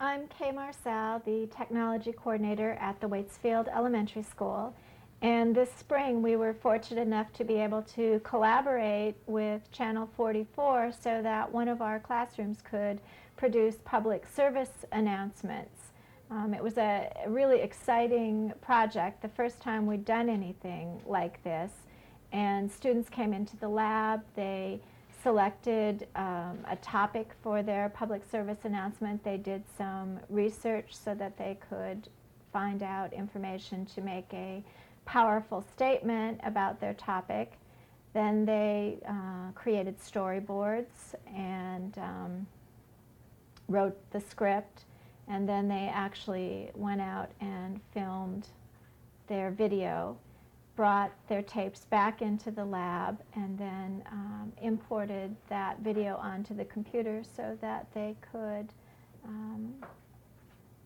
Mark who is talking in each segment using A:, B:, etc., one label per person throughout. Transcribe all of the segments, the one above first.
A: I'm Kay Marcel, the technology coordinator at the Waitsfield Elementary School. And this spring we were fortunate enough to be able to collaborate with Channel 44 so that one of our classrooms could produce public service announcements. It was a really exciting project, the first time we'd done anything like this. And students came into the lab, they selected a topic for their public service announcement. They did some research so that they could find out information to make a powerful statement about their topic. Then they created storyboards and wrote the script, and then they actually went out and filmed their video, brought their tapes back into the lab, and then imported that video onto the computer so that they could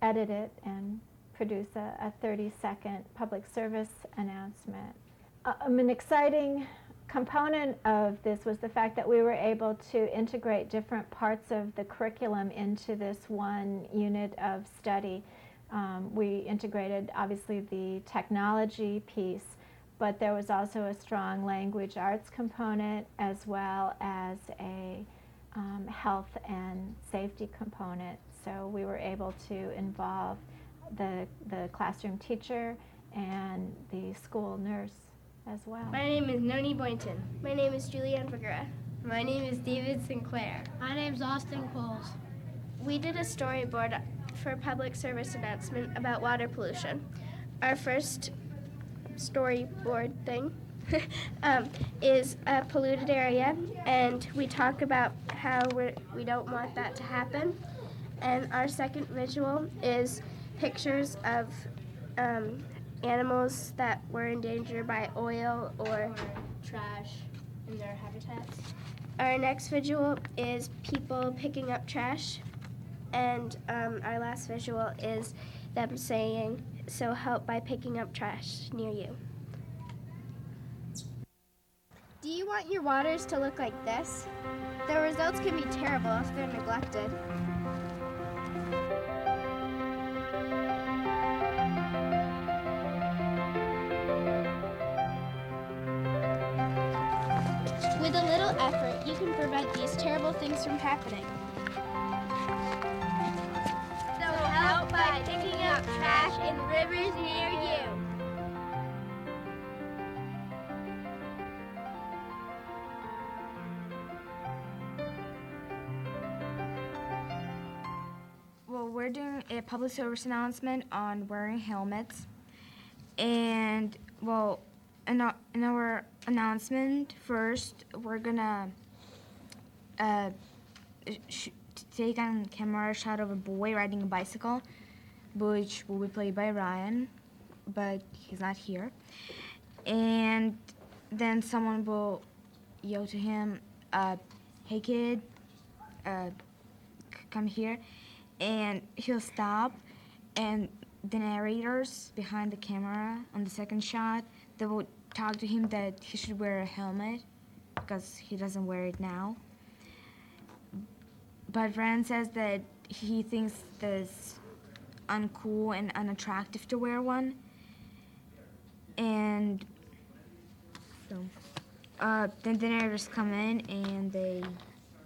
A: edit it and produce a 30-second public service announcement. An exciting component of this was the fact that we were able to integrate different parts of the curriculum into this one unit of study. We integrated, obviously, the technology piece, but there was also a strong language arts component as well as a health and safety component. So we were able to involve the classroom teacher and the school nurse as well.
B: My name is Noni Boynton.
C: My name is Julianne Vergara.
B: My name is David Sinclair.
D: My name's Austin Coles.
C: We did a storyboard for a public service announcement about water pollution. Our first storyboard thing is a polluted area, and we talk about how we don't want that to happen. And our second visual is pictures of animals that were endangered by oil or
B: Trash in their habitats.
C: Our next visual is people picking up trash, and our last visual is them saying, "So help by picking up trash near you."
E: Do you want your waters to look like this? The results can be terrible if they're neglected. With a little effort, you can prevent these terrible things from happening.
F: So help by picking up trash in rivers near you.
G: Well, we're doing a public service announcement on wearing helmets. And, well, in our announcement, first, we're gonna take on camera a shot of a boy riding a bicycle, which will be played by Ryan, but he's not here. And then someone will yell to him, "Hey kid, come here," and he'll stop, and the narrators behind the camera on the second shot, they will talk to him that he should wear a helmet because he doesn't wear it now. But Ryan says that he thinks that it's uncool and unattractive to wear one. And so then the narrators come in and they...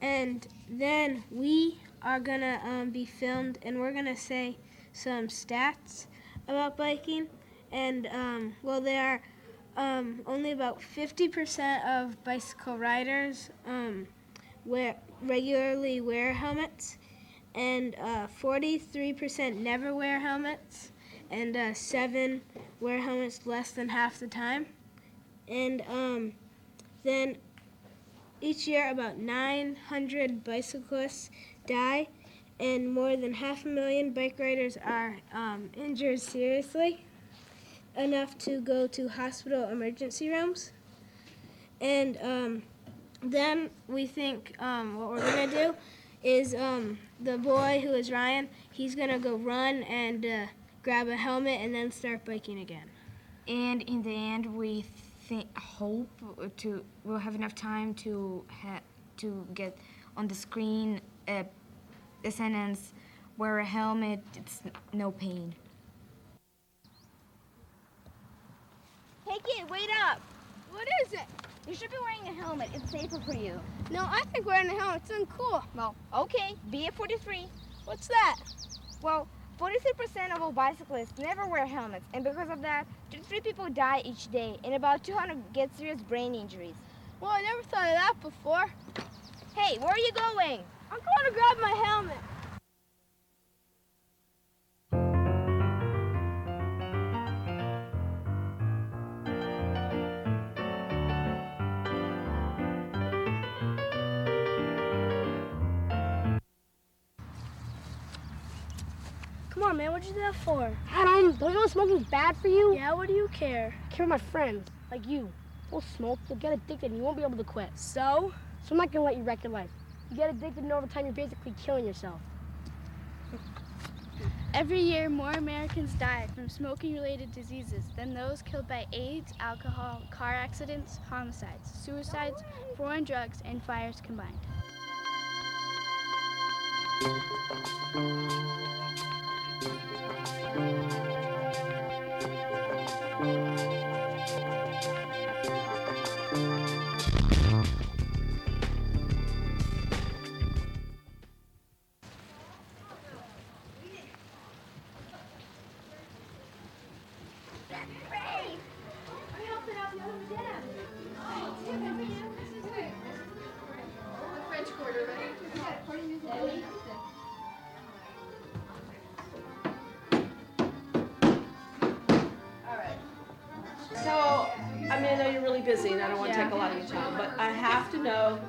E: And then we are gonna be filmed, and we're gonna say some stats about biking. And well, there are only about 50% of bicycle riders regularly wear helmets, and 43% never wear helmets, and 7 wear helmets less than half the time. And then each year about 900 bicyclists die, and more than 500,000 bike riders are injured seriously, enough to go to hospital emergency rooms. And then we think what we're gonna do is the boy who is Ryan, he's gonna go run and grab a helmet and then start biking again.
G: And in the end, we hope we'll have enough time to get on the screen a sentence wear a helmet, it's no pain.
F: Hey kid, wait up.
E: What is it?
F: You should be wearing a helmet. It's safer for you.
E: No, I think wearing a helmet's uncool.
F: Well, okay, be a 43.
E: What's that?
F: Well, 43% of all bicyclists never wear helmets, and because of that, 33 people die each day, and about 200 get serious brain injuries.
E: Well, I never thought of that before.
F: Hey, where are you going?
E: I'm going to grab my helmet.
D: Come on, man, what'd you do that for?
H: Adam, don't you know smoking's bad for you?
D: Yeah, what do you care?
H: I care about my friends, like you. Don't smoke, you'll get addicted and you won't be able to quit.
D: So?
H: So I'm not gonna let you wreck your life. You get addicted and over time you're basically killing yourself.
C: Every year, more Americans die from smoking-related diseases than those killed by AIDS, alcohol, car accidents, homicides, suicides, foreign drugs, and fires combined.
I: So, I mean, I know you're really busy and I don't want to take a lot of your time, but I have to know,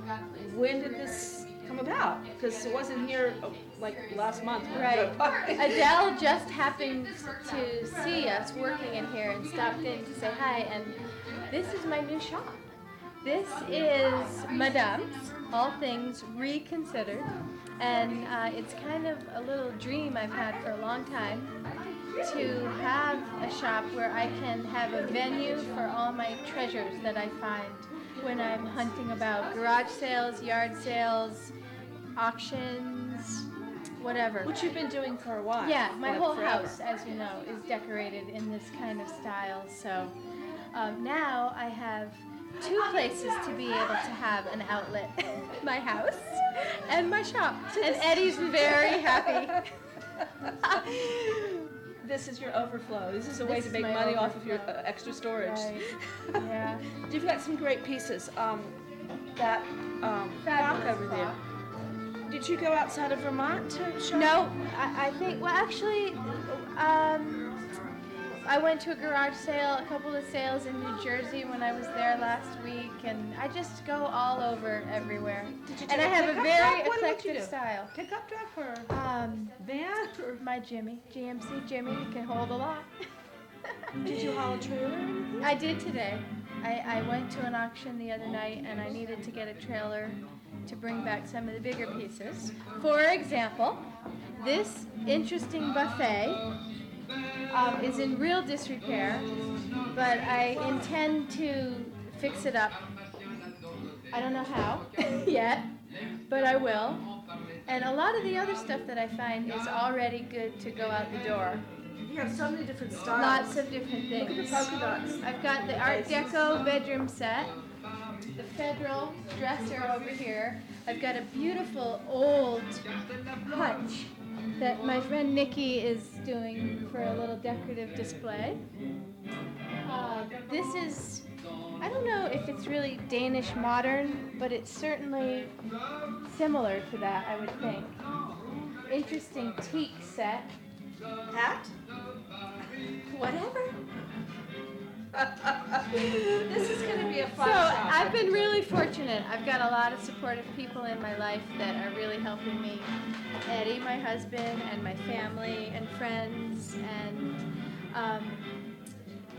I: when did this come about? Because it wasn't here like last month.
J: Right. Adele just happened to see us working in here and stopped in to say hi, and this is my new shop. This is Madame's, All Things Reconsidered, and it's kind of a little dream I've had for a long time, to have a shop where I can have a venue for all my treasures that I find when I'm hunting about garage sales, yard sales, auctions, whatever.
I: Which you've been doing for a while.
J: Yeah, my
I: like
J: whole
I: forever.
J: house, as you know, is decorated in this kind of style. So now I have two places to be able to have an outlet. My house and my shop. And Eddie's very happy.
I: This is your overflow. This is a way
J: This
I: to
J: is
I: make
J: my
I: money off of your
J: overflow.
I: extra storage.
J: Right. Yeah.
I: You've got some great pieces. That clock over there. Did you go outside of Vermont to shop?
J: No, I think, well, actually, I went to a garage sale, a couple of sales in New Jersey when I was there last week, and I just go all over everywhere.
I: Did you
J: And I
I: take
J: have a
I: pickup
J: very
I: truck? What did you
J: eclectic
I: do?
J: style.
I: Pickup truck or
J: Van or my Jimmy, GMC Jimmy, can hold a lot.
I: did you haul a trailer?
J: I did today. I went to an auction the other night and I needed to get a trailer to bring back some of the bigger pieces. For example, this interesting buffet is in real disrepair, but I intend to fix it up. I don't know how yet, but I will. And a lot of the other stuff that I find is already good to go out the door.
I: You have so many different styles.
J: Lots of different
I: Look at the
J: things.
I: polka dots.
J: I've got the Art Deco bedroom set, the Federal dresser over here. I've got a beautiful old hutch that my friend Nikki is doing for a little decorative display. This is, I don't know if it's really Danish modern, but it's certainly similar to that, I would think. Interesting teak set.
I: Hat?
J: Whatever.
I: This is going to be a fun
J: So
I: shop.
J: I've been really fortunate. I've got a lot of supportive people in my life that are really helping me. Eddie, my husband, and my family and friends, and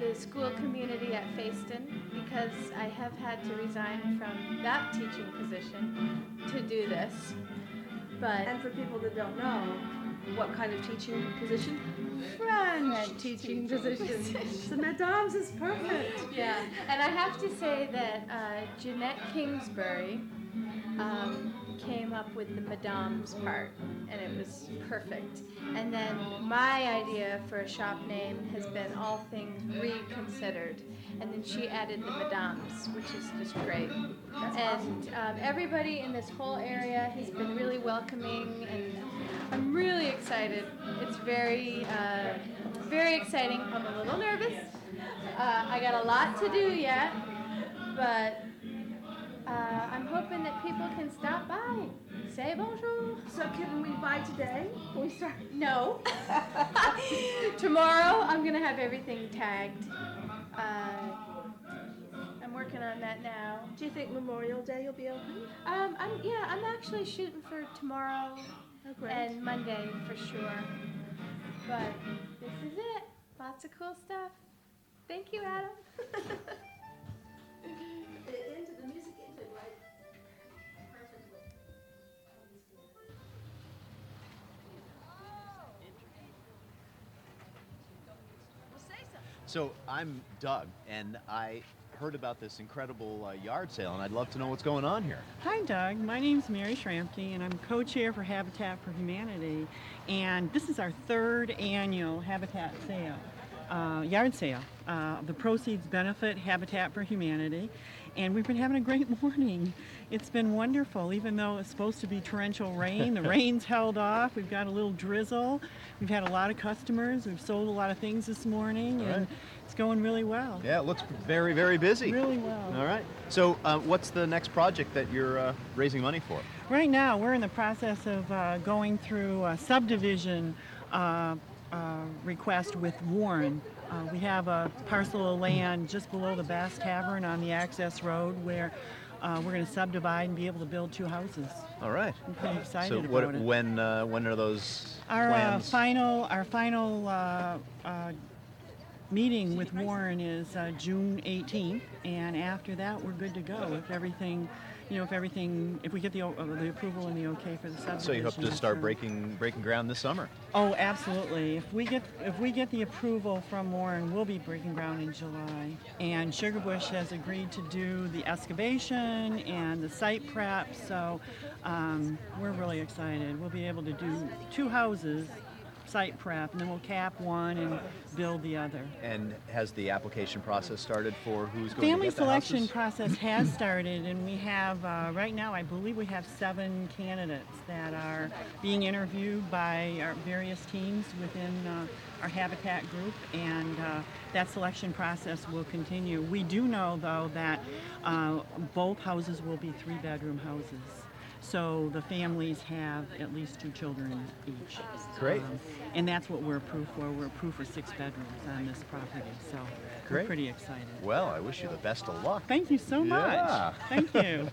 J: the school community at Facein, because I have had to resign from that teaching position to do this. But
I: And for people that don't know, what kind of teaching position?
J: French teaching position.
I: So Madame's is perfect.
J: Yeah, and I have to say that Jeanette Kingsbury came up with the Madame's part, and it was perfect. And then my idea for a shop name has been All Things Reconsidered, and then she added the Madame's, which is just great. And everybody in this whole area has been really welcoming, and I'm really excited. It's very, very exciting. I'm a little nervous. I got a lot to do yet, but I'm hoping that people can stop by, say bonjour.
I: So can we buy today? Can we start?
J: No. Tomorrow I'm gonna have everything tagged. I'm working on that now.
I: Do you think Memorial Day you'll be open?
J: I'm actually shooting for tomorrow and Monday for sure. But this is it. Lots of cool stuff. Thank you, Adam.
I: The music ended right perfectly.
K: So I'm Doug, and I heard about this incredible yard sale, and I'd love to know what's going on here.
L: Hi, Doug. My name's Mary Schramke, and I'm co-chair for Habitat for Humanity. And this is our third annual Habitat sale, yard sale. The proceeds benefit Habitat for Humanity, and we've been having a great morning. It's been wonderful, even though it's supposed to be torrential rain. The rain's held off. We've got a little drizzle. We've had a lot of customers. We've sold a lot of things this morning, and it's going really well.
K: Yeah, it looks very, very busy.
L: Really well.
K: All right. So what's the next project that you're raising money for?
L: Right now, we're in the process of going through a subdivision request with Warren. We have a parcel of land just below the Bass Tavern on the access road where we're going to subdivide and be able to build 2 houses.
K: All right.
L: I'm pretty excited
K: So
L: about it.
K: when are those
L: Our
K: plans?
L: our final meeting with Warren is June 18th, and after that we're good to go if everything, if we get the approval and the okay for the subdivision.
K: So you hope to start breaking ground this summer?
L: Oh, absolutely. If we get the approval from Warren, we'll be breaking ground in July. And Sugarbush has agreed to do the excavation and the site prep, so we're really excited. We'll be able to do 2 houses, site prep, and then we'll cap one and build the other.
K: And has the application process started for who's going
L: Family
K: to get the
L: selection
K: houses?
L: process has started, and we have, right now, I believe we have 7 candidates that are being interviewed by our various teams within our Habitat group, and that selection process will continue. We do know, though, that both houses will be 3-bedroom houses. So the families have at least 2 children each.
K: Great.
L: And that's what we're approved for. We're approved for 6 bedrooms on this property. So we're
K: Great.
L: pretty excited.
K: Well, I wish you the best of luck.
L: Thank you so much.
K: Yeah.
L: Thank you.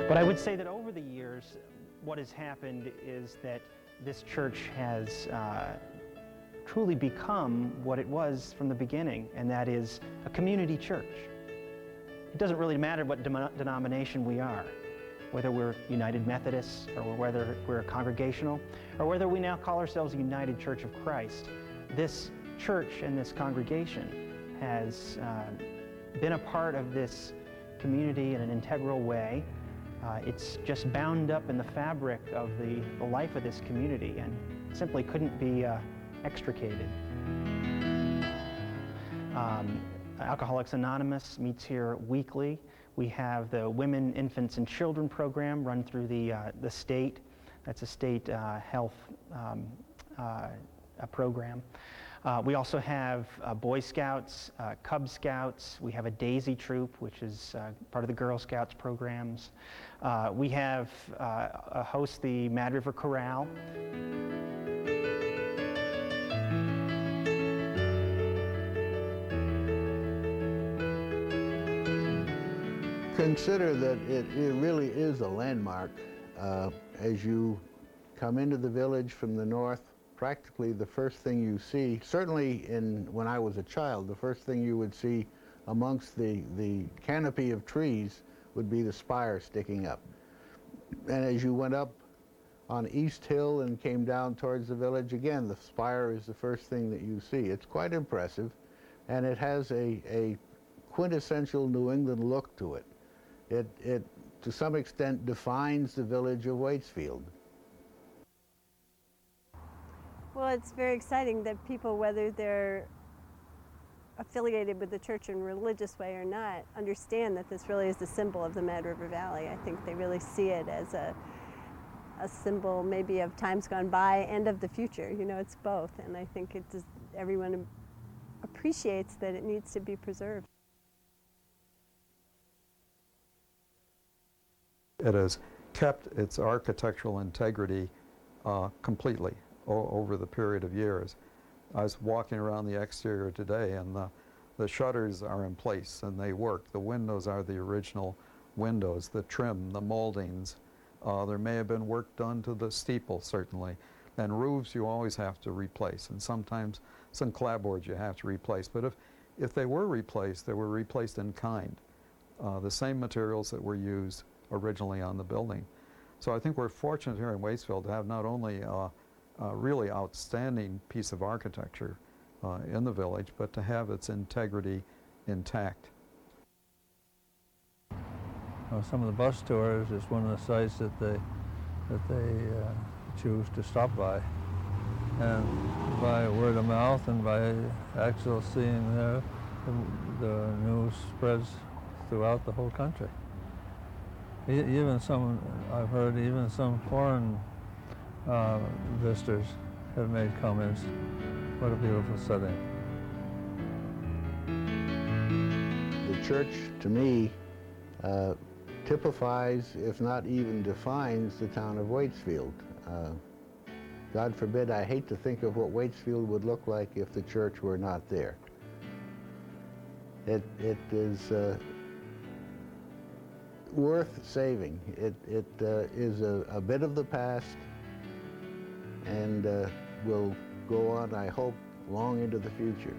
M: But I would say that over the years, what has happened is that this church has truly become what it was from the beginning, and that is a community church. It doesn't really matter what denomination we are, whether we're United Methodists or whether we're congregational, or whether we now call ourselves a United Church of Christ. This church and this congregation has been a part of this community in an integral way. It's just bound up in the fabric of the life of this community and simply couldn't be extricated. Alcoholics Anonymous meets here weekly. We have the Women, Infants, and Children program run through the state. That's a state health program. We also have Boy Scouts, Cub Scouts. We have a Daisy Troop, which is part of the Girl Scouts programs. We have host the Mad River Chorale.
N: Consider that it really is a landmark. As you come into the village from the north, practically the first thing you see, certainly when I was a child, the first thing you would see amongst the canopy of trees would be the spire sticking up. And as you went up on East Hill and came down towards the village, again, the spire is the first thing that you see. It's quite impressive, and it has a quintessential New England look to it. It, to some extent, defines the village of Waitsfield.
O: Well, it's very exciting that people, whether they're affiliated with the church in a religious way or not, understand that this really is a symbol of the Mad River Valley. I think they really see it as a symbol maybe of times gone by and of the future. You know, it's both, and I think it just, everyone appreciates that it needs to be preserved.
P: It has kept its architectural integrity completely over the period of years. I was walking around the exterior today, and the shutters are in place and they work. The windows are the original windows, the trim, the moldings. There may have been work done to the steeple, certainly. And roofs you always have to replace, and sometimes some clapboards you have to replace. But if they were replaced, they were replaced in kind. The same materials that were used originally on the building. So I think we're fortunate here in Waitsfield to have not only a really outstanding piece of architecture in the village, but to have its integrity intact.
Q: Some of the bus tours is one of the sites that they choose to stop by, and by word of mouth and by actual seeing there, the news spreads throughout the whole country. Even some, I've heard, even some foreign visitors have made comments. What a beautiful setting.
N: The church, to me, typifies, if not even defines, the town of Waitsfield. God forbid, I hate to think of what Waitsfield would look like if the church were not there. It is worth saving. It is a bit of the past, and will go on, I hope, long into the future.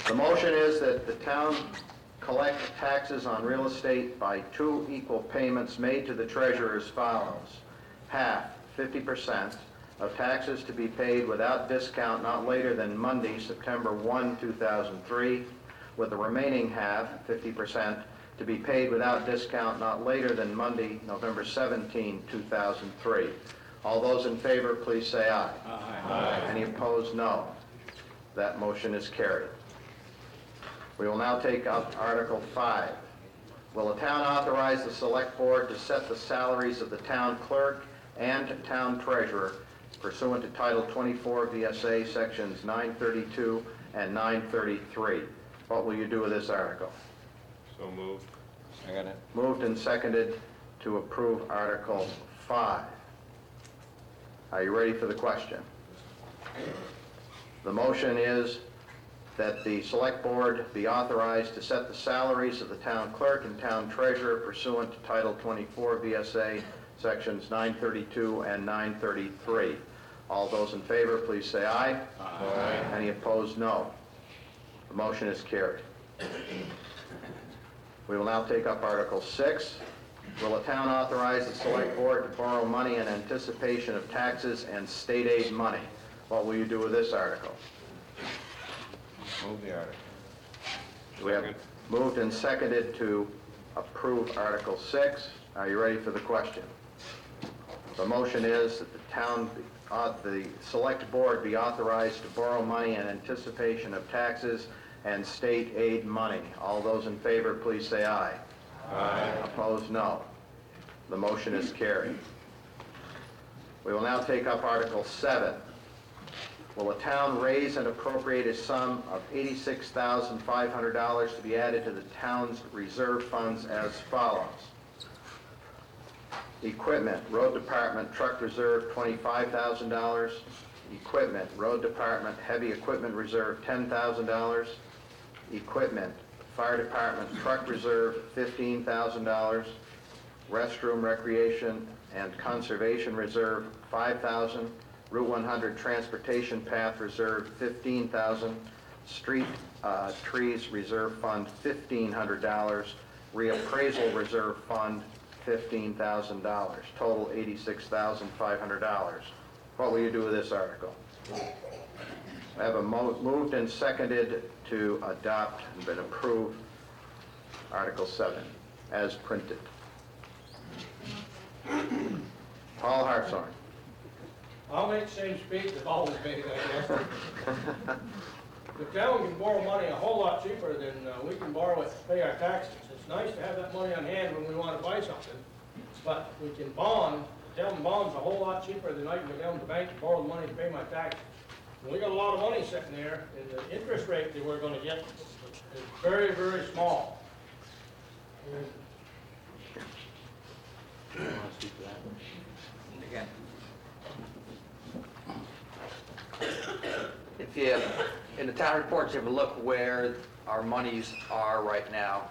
R: The motion is that the town collect taxes on real estate by 2 equal payments made to the treasurer as follows. Half, 50%, of taxes to be paid without discount not later than Monday, September 1, 2003, with the remaining half, 50%, to be paid without discount not later than Monday, November 17, 2003. All those in favor, please say aye. Aye. Any opposed, no. That motion is carried. We will now take up Article 5. Will the town authorize the Select Board to set the salaries of the town clerk and town treasurer pursuant to Title 24 VSA Sections 932 and 933? What will you do with this article?
S: So moved. Second it.
R: Moved and seconded to approve Article 5. Are you ready for the question? The motion is that the Select Board be authorized to set the salaries of the town clerk and town treasurer pursuant to Title 24 VSA Sections 932 and 933. All those in favor, please say aye. Aye. Any opposed, no. The motion is carried. We will now take up Article 6. Will the town authorize the Select Board to borrow money in anticipation of taxes and state aid money? What will you do with this article?
S: Move the article.
R: We have moved and seconded to approve Article 6. Are you ready for the question? The motion is that the select board be authorized to borrow money in anticipation of taxes and state aid money. All those in favor, please say aye. Aye. Opposed, no. The motion is carried. We will now take up Article 7. Will the town raise and appropriate a sum of $86,500 to be added to the town's reserve funds as follows? Equipment, Road Department, Truck Reserve, $25,000. Equipment, Road Department, Heavy Equipment Reserve, $10,000. Equipment, Fire Department, Truck Reserve, $15,000. Restroom, Recreation, and Conservation Reserve, $5,000. Route 100 Transportation Path Reserve, $15,000. Street Trees Reserve Fund, $1,500. Reappraisal Reserve Fund, $15,000. Total $86,500. What will you do with this article? I have a moved and seconded to adopt and approve Article 7 as printed. Paul Hartshorn.
T: I'll make the same speech that always made, I guess. The town can borrow money a whole lot cheaper than we can borrow it to pay our taxes. It's nice to have that money on hand when we want to buy something, but we can bond. The town bonds a whole lot cheaper than I can go down to the bank and borrow the money to pay my taxes. And we got a lot of money sitting there, and the interest rate that we're going to get is very, very small. And
K: You want to speak to that?
U: Again. If you, in the town reports, you have a look where our monies are right now.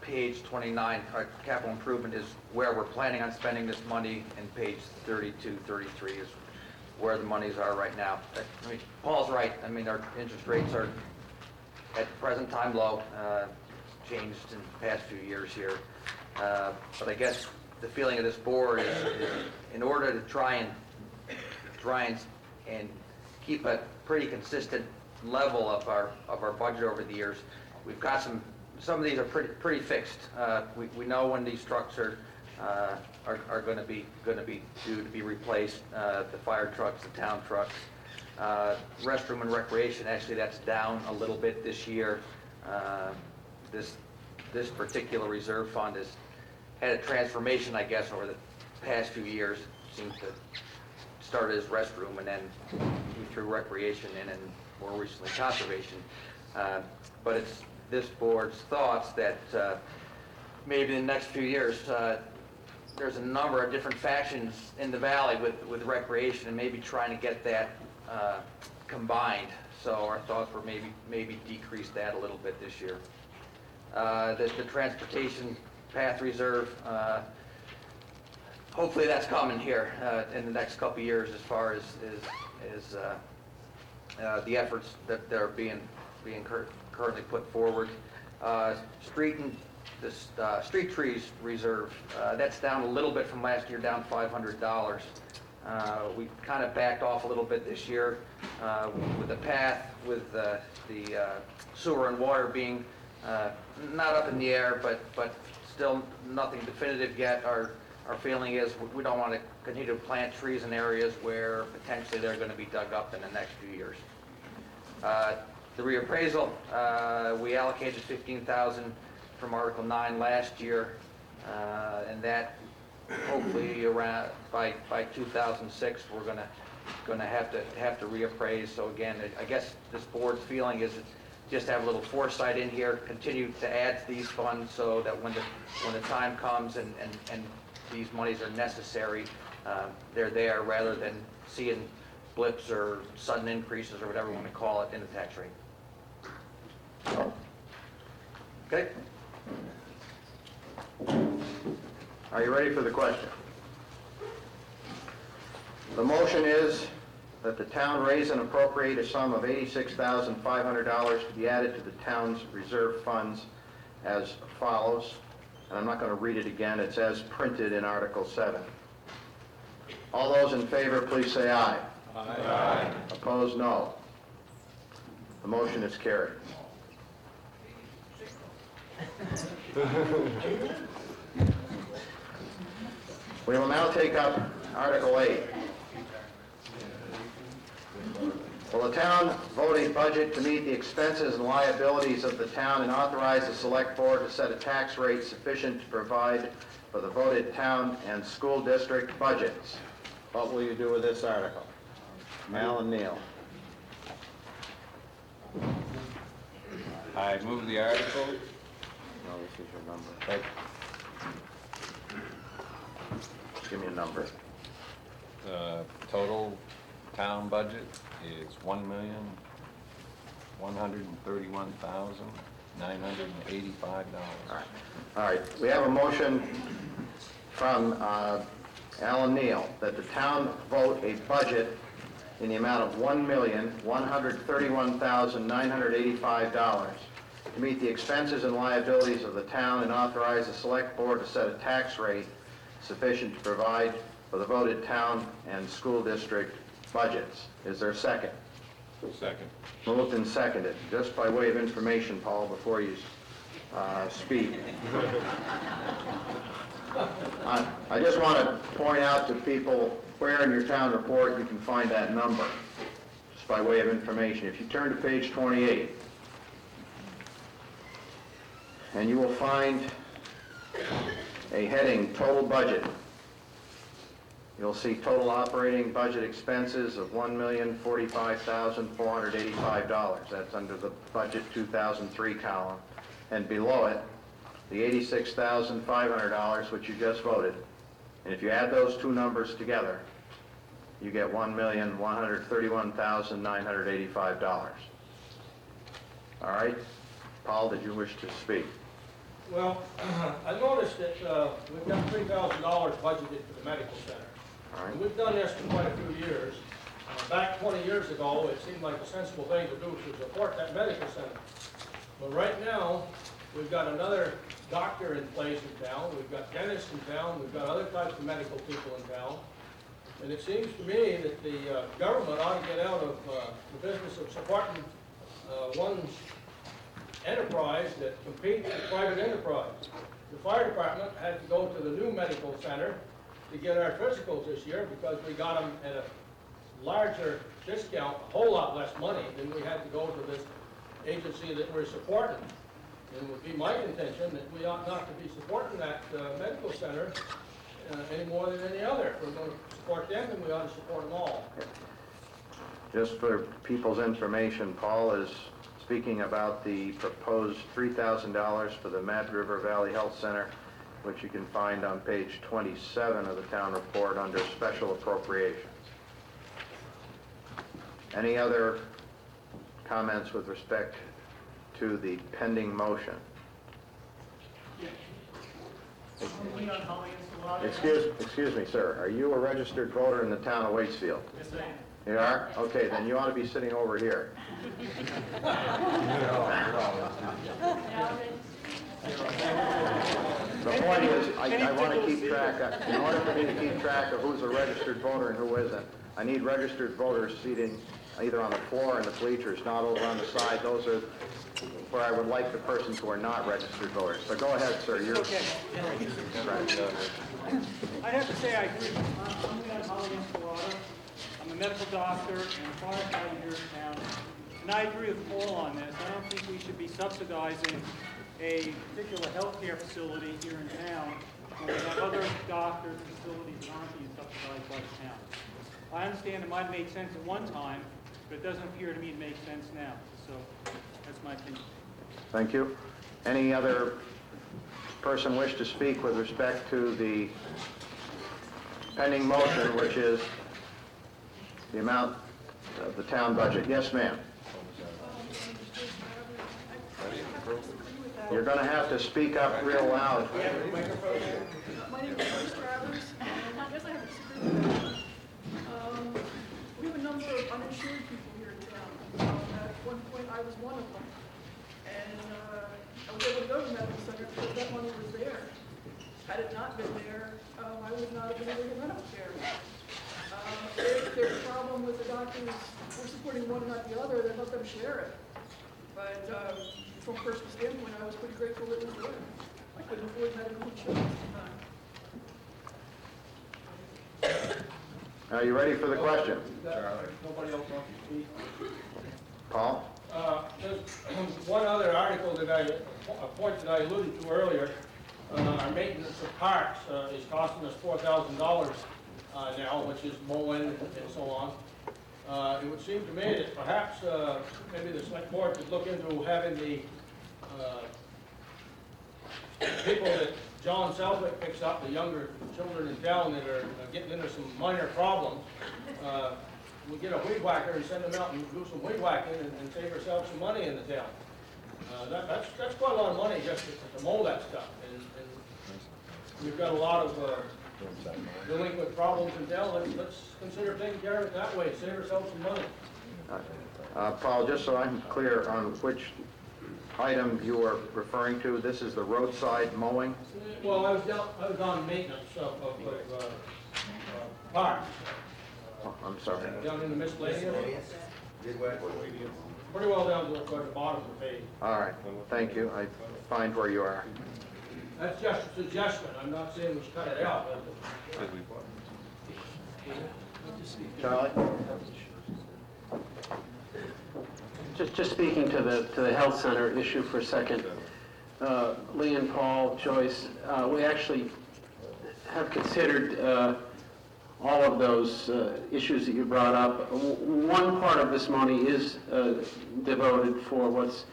U: Page 29, our capital improvement is where we're planning on spending this money, and page 32, 33 is where the monies are right now. I mean, Paul's right. I mean, our interest rates are at the present time low, changed in the past few years here. But I guess the feeling of this board is in order to try and keep a pretty consistent level of our budget over the years, we've got some of these are pretty fixed. We know when these trucks are going to be due to be replaced. The fire trucks, the town trucks, restroom and recreation. Actually, that's down a little bit this year. This particular reserve fund has had a transformation, I guess, over the past few years. Seems to start as restroom, and then we threw recreation in, and more recently conservation. But it's this board's thoughts that maybe in the next few years, there's a number of different factions in the valley with recreation, and maybe trying to get that combined. So our thoughts were maybe decrease that a little bit this year. The transportation path reserve, hopefully that's coming here in the next couple of years, as far as the efforts that are being currently put forward. Street trees reserve, that's down a little bit from last year, down $500. We kind of backed off a little bit this year with the path, with the sewer and water being not up in the air, but still nothing definitive yet. Our feeling is we don't want to continue to plant trees in areas where potentially they're going to be dug up in the next few years. The reappraisal, we allocated $15,000 from Article 9 last year, and that hopefully around by 2006 we're going to have to reappraise. So again, I guess this board's feeling is just have a little foresight in here, continue to add to these funds so that when the time comes and these monies are necessary, they're there, rather than seeing blips or sudden increases or whatever you want to call it in the tax rate.
R: Okay. Are you ready for the question? The motion is that the town raise and appropriate a sum of $86,500 to be added to the town's reserve funds as follows. And I'm not going to read it again. It's as printed in Article 7. All those in favor, please say aye. Aye. Opposed, no. The motion is carried. We will now take up Article 8. Will the town vote a budget to meet the expenses and liabilities of the town and authorize the select board to set a tax rate sufficient to provide for the voted town and school district budgets? What will you do with this article? Al and Neil.
S: I move the article.
R: No, this is your number. Right. Give me a number.
S: The total town budget is $1,131,985.
R: All right, we have a motion from Alan Neal that the town vote a budget in the amount of $1,131,985 to meet the expenses and liabilities of the town and authorize the select board to set a tax rate sufficient to provide for the voted town and school district budgets. Is there a second?
S: Second.
R: Moved and seconded. Just by way of information, Paul, before you speak. I just want to point out to people where in your town report you can find that number, just by way of information. If you turn to page 28, and you will find a heading, Total Budget. You'll see total operating budget expenses of $1,045,485. That's under the Budget 2003 column. And below it, the $86,500, which you just voted. And if you add those two numbers together, you get $1,131,985. All right? Paul, did you wish to speak?
T: Well, I noticed that we've got $3,000 budgeted for the medical center.
R: All right.
T: And we've done this for quite a few years. Back 20 years ago, it seemed like a sensible thing to do to support that medical center. But right now, we've got another doctor in place in town, we've got dentists in town, we've got other types of medical people in town. And it seems to me that the government ought to get out of the business of supporting one enterprise that competes with private enterprise. The fire department had to go to the new medical center to get our physicals this year because we got them at a larger discount, a whole lot less money than we had to go to this agency that we're supporting. And it would be my contention that we ought not to be supporting that medical center any more than any other. If we're going to support them, then we ought to support them all.
R: Just for people's information, Paul is speaking about the proposed $3,000 for the Mad River Valley Health Center, which you can find on page 27 of the town report under special appropriations. Any other comments with respect to the pending motion? Excuse me, sir. Are you a registered voter in the town of Waitsfield?
A: Yes, I am.
R: You are? Okay, then you ought to be sitting over here. The point is, I want to keep track, in order for me to keep track of who's a registered voter and who isn't, I need registered voters seating either on the floor or in the bleachers, not over on the side. Those are where I would like the persons who are not registered voters. So go ahead, sir. You're
A: Okay. I have to say I agree. I'm Leon Holligan, Colorado. I'm a medical doctor and a firefighter here in town. And I agree with Paul on this. I don't think we should be subsidizing a particular healthcare facility here in town when we have other doctors and facilities that aren't being subsidized by the town. I understand it might have made sense at one time, but it doesn't appear to me to make sense now. So that's my opinion.
R: Thank you. Any other person wish to speak with respect to the pending motion, which is the amount of the town budget? Yes, ma'am. You're going to have to speak up real loud.
V: My name is Bruce Travers, and I guess I have a disagreement. We have a number of uninsured people here in town. At one point, I was one of them. And I was able to go to the medical center because that money was there. Had it not been there, I would not have been able to get medical care. If there's a problem with the doctors, we're supporting one and not the other, then let them share it. But from a personal standpoint, I was pretty grateful it was there. I couldn't afford medical insurance at the time.
R: Are you ready for the question?
T: Nobody else wants to speak?
R: Paul?
T: There's one other article that a point that I alluded to earlier. Our maintenance of parks is costing us $4,000 now, which is mowing and so on. It would seem to me that perhaps maybe the select board could look into having the people that John Southwick picks up, the younger children in town that are getting into some minor problems. We get a weed whacker and send them out and do some weed whacking and save ourselves some money in the town. That's quite a lot of money just to mow that stuff. And we've got a lot of delinquent problems in town. Let's consider taking care of it that way, save ourselves some money.
R: Paul, just so I'm clear on which item you are referring to, this is the roadside mowing?
T: Well, I was on maintenance of parks.
R: Oh, I'm sorry.
T: Down in the miscellaneous. Pretty well down toward the bottom of the page.
R: All right, thank you. I find where you are.
T: That's just a suggestion. I'm not saying we should cut it out.
R: Charlie?
B: Just speaking to the health center issue for a second, Lee and Paul, Joyce, we actually have considered all of those issues that you brought up. One part of this money is devoted for what's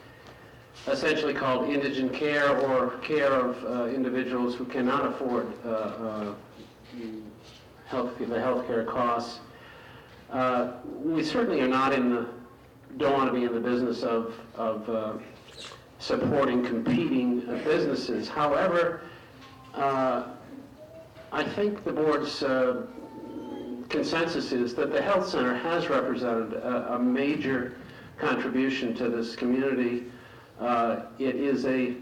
B: essentially called indigent care, or care of individuals who cannot afford the health care costs. We certainly are not don't want to be in the business of supporting competing businesses. However, I think the board's consensus is that the health center has represented a major contribution to this community. It is we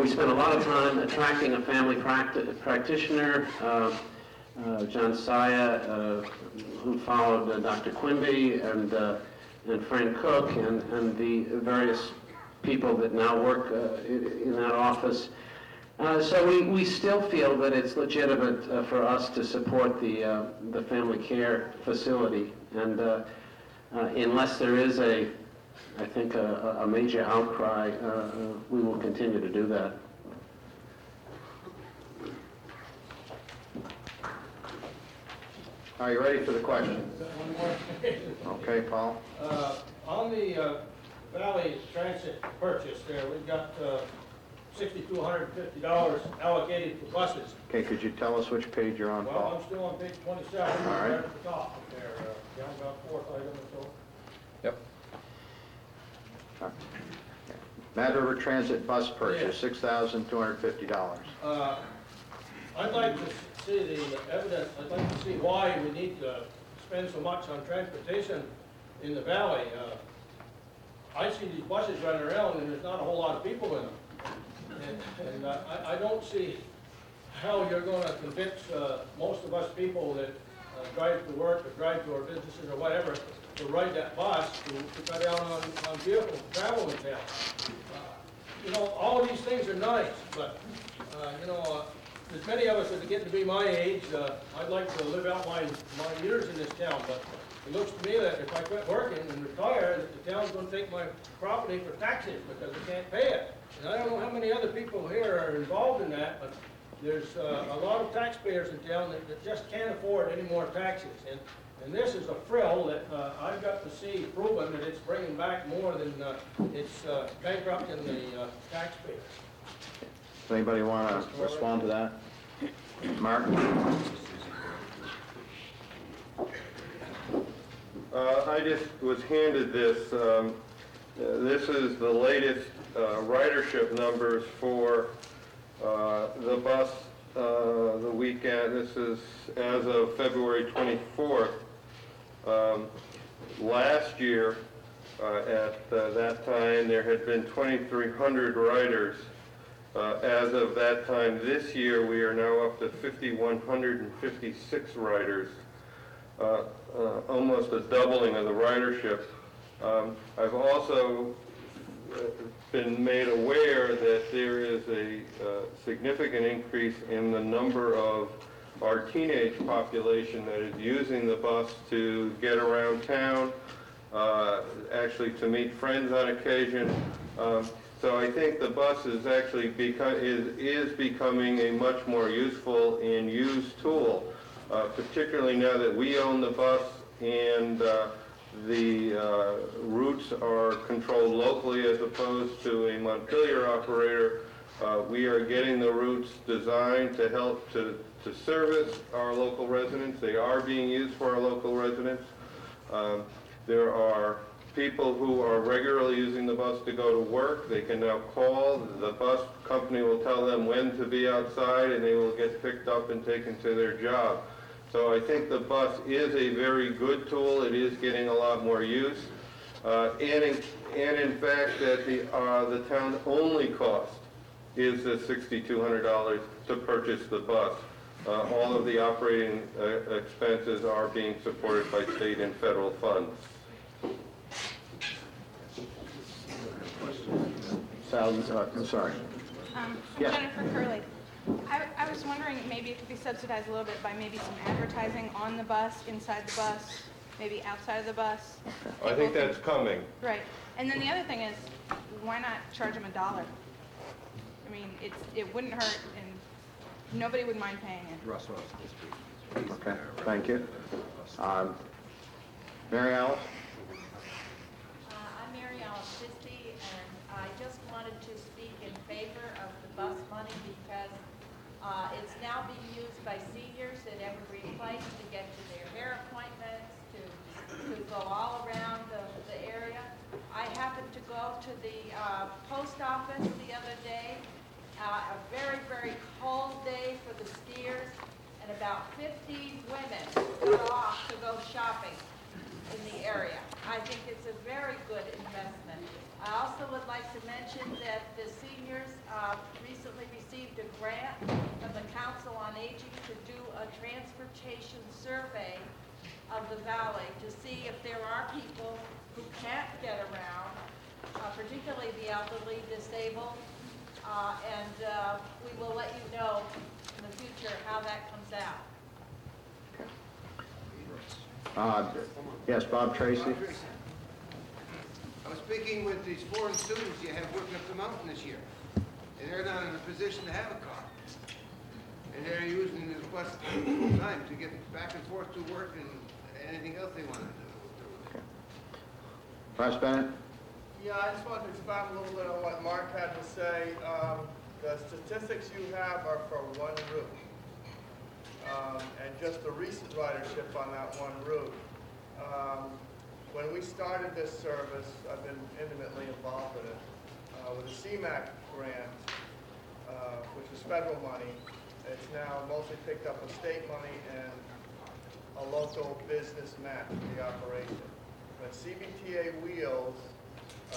B: spent a lot of time attracting a family practitioner, John Saya, who followed Dr. Quimby and Frank Cook and the various people that now work in that office. So we still feel that it's legitimate for us to support the family care facility, and unless there is I think a major outcry, we will continue to do that.
R: Are you ready for the question? Okay, Paul.
T: On the Valley Transit purchase there, we've got $6,250 allocated for buses.
R: Okay, could you tell us which page you're on,
T: Well,
R: Paul?
T: I'm still on page 27,
R: All right.
T: right at the top there, down about fourth item or so.
S: Yep.
R: Mad River Transit bus purchase, $6,250.
T: I'd like to see the evidence, I'd like to see why we need to spend so much on transportation in the valley. I see these buses running around and there's not a whole lot of people in them. And I don't see how you're going to convince most of us people that drive to work or drive to our businesses or whatever to ride that bus to cut down on vehicle travel in town. You know, all of these things are nice, but you know, there's many of us that are getting to be my age. I'd like to live out my years in this town, but it looks to me that if I quit working and retire, that the town's going to take my property for taxes because they can't pay it. And I don't know how many other people here are involved in that, but there's a lot of taxpayers in town that just can't afford any more taxes. And this is a frill that I've got to see proven that it's bringing back more than it's bankrupting the taxpayers.
R: Does anybody want to respond to that? Mark?
G: I just was handed this. This is the latest ridership numbers for the bus the weekend. This is as of February 24th. Last year, at that time, there had been 2,300 riders. As of that time this year, we are now up to 5,156 riders, almost a doubling of the ridership. I've also been made aware that there is a significant increase in the number of our teenage population that is using the bus to get around town, actually to meet friends on occasion. So I think the bus is actually is becoming a much more useful and used tool, particularly now that we own the bus and the routes are controlled locally as opposed to a Montpelier operator. We are getting the routes designed to help to service our local residents. They are being used for our local residents. There are people who are regularly using the bus to go to work. They can now call. The bus company will tell them when to be outside, and they will get picked up and taken to their job. So I think the bus is a very good tool. It is getting a lot more use. And in fact, that the town only cost is the $6,200 to purchase the bus. All of the operating expenses are being supported by state and federal funds.
R: I'm sorry. Yes.
E: Jennifer Curley. I was wondering maybe it could be subsidized a little bit by maybe some advertising on the bus, inside the bus, maybe outside of the bus.
G: I think that's coming.
E: Right. And then the other thing is, why not charge them $1? I mean, it wouldn't hurt, and nobody would mind paying it.
R: Russ, okay, thank you. Mary Alice?
F: I'm Mary Alice Christie, and I just wanted to speak in favor of the bus money because it's now being used by seniors at Evergreen Place to get to their hair appointments, to go all around the area. I happened to go to the post office the other day, a very, very cold day for the skiers, and about 15 women got off to go shopping in the area. I think it's a very good investment. I also would like to mention that the seniors recently received a grant from the Council on Aging to do a transportation survey of the valley to see if there are people who can't get around, particularly the elderly, disabled, and we will let you know in the future how that comes out.
R: Yes, Bob Tracy.
W: I was speaking with these foreign students you have working up the mountain this year, and they're not in a position to have a car. And they're using this bus full time to get back and forth to work and anything else they want to do.
R: Vice Bennett?
X: Yeah, I just wanted to expand a little bit on what Mark had to say. The statistics you have are for one route. And just the recent ridership on that one route. When we started this service, I've been intimately involved in it, with the CMAQ grant, which is federal money. It's now mostly picked up with state money and a local business match for the operation. When CBTA Wheels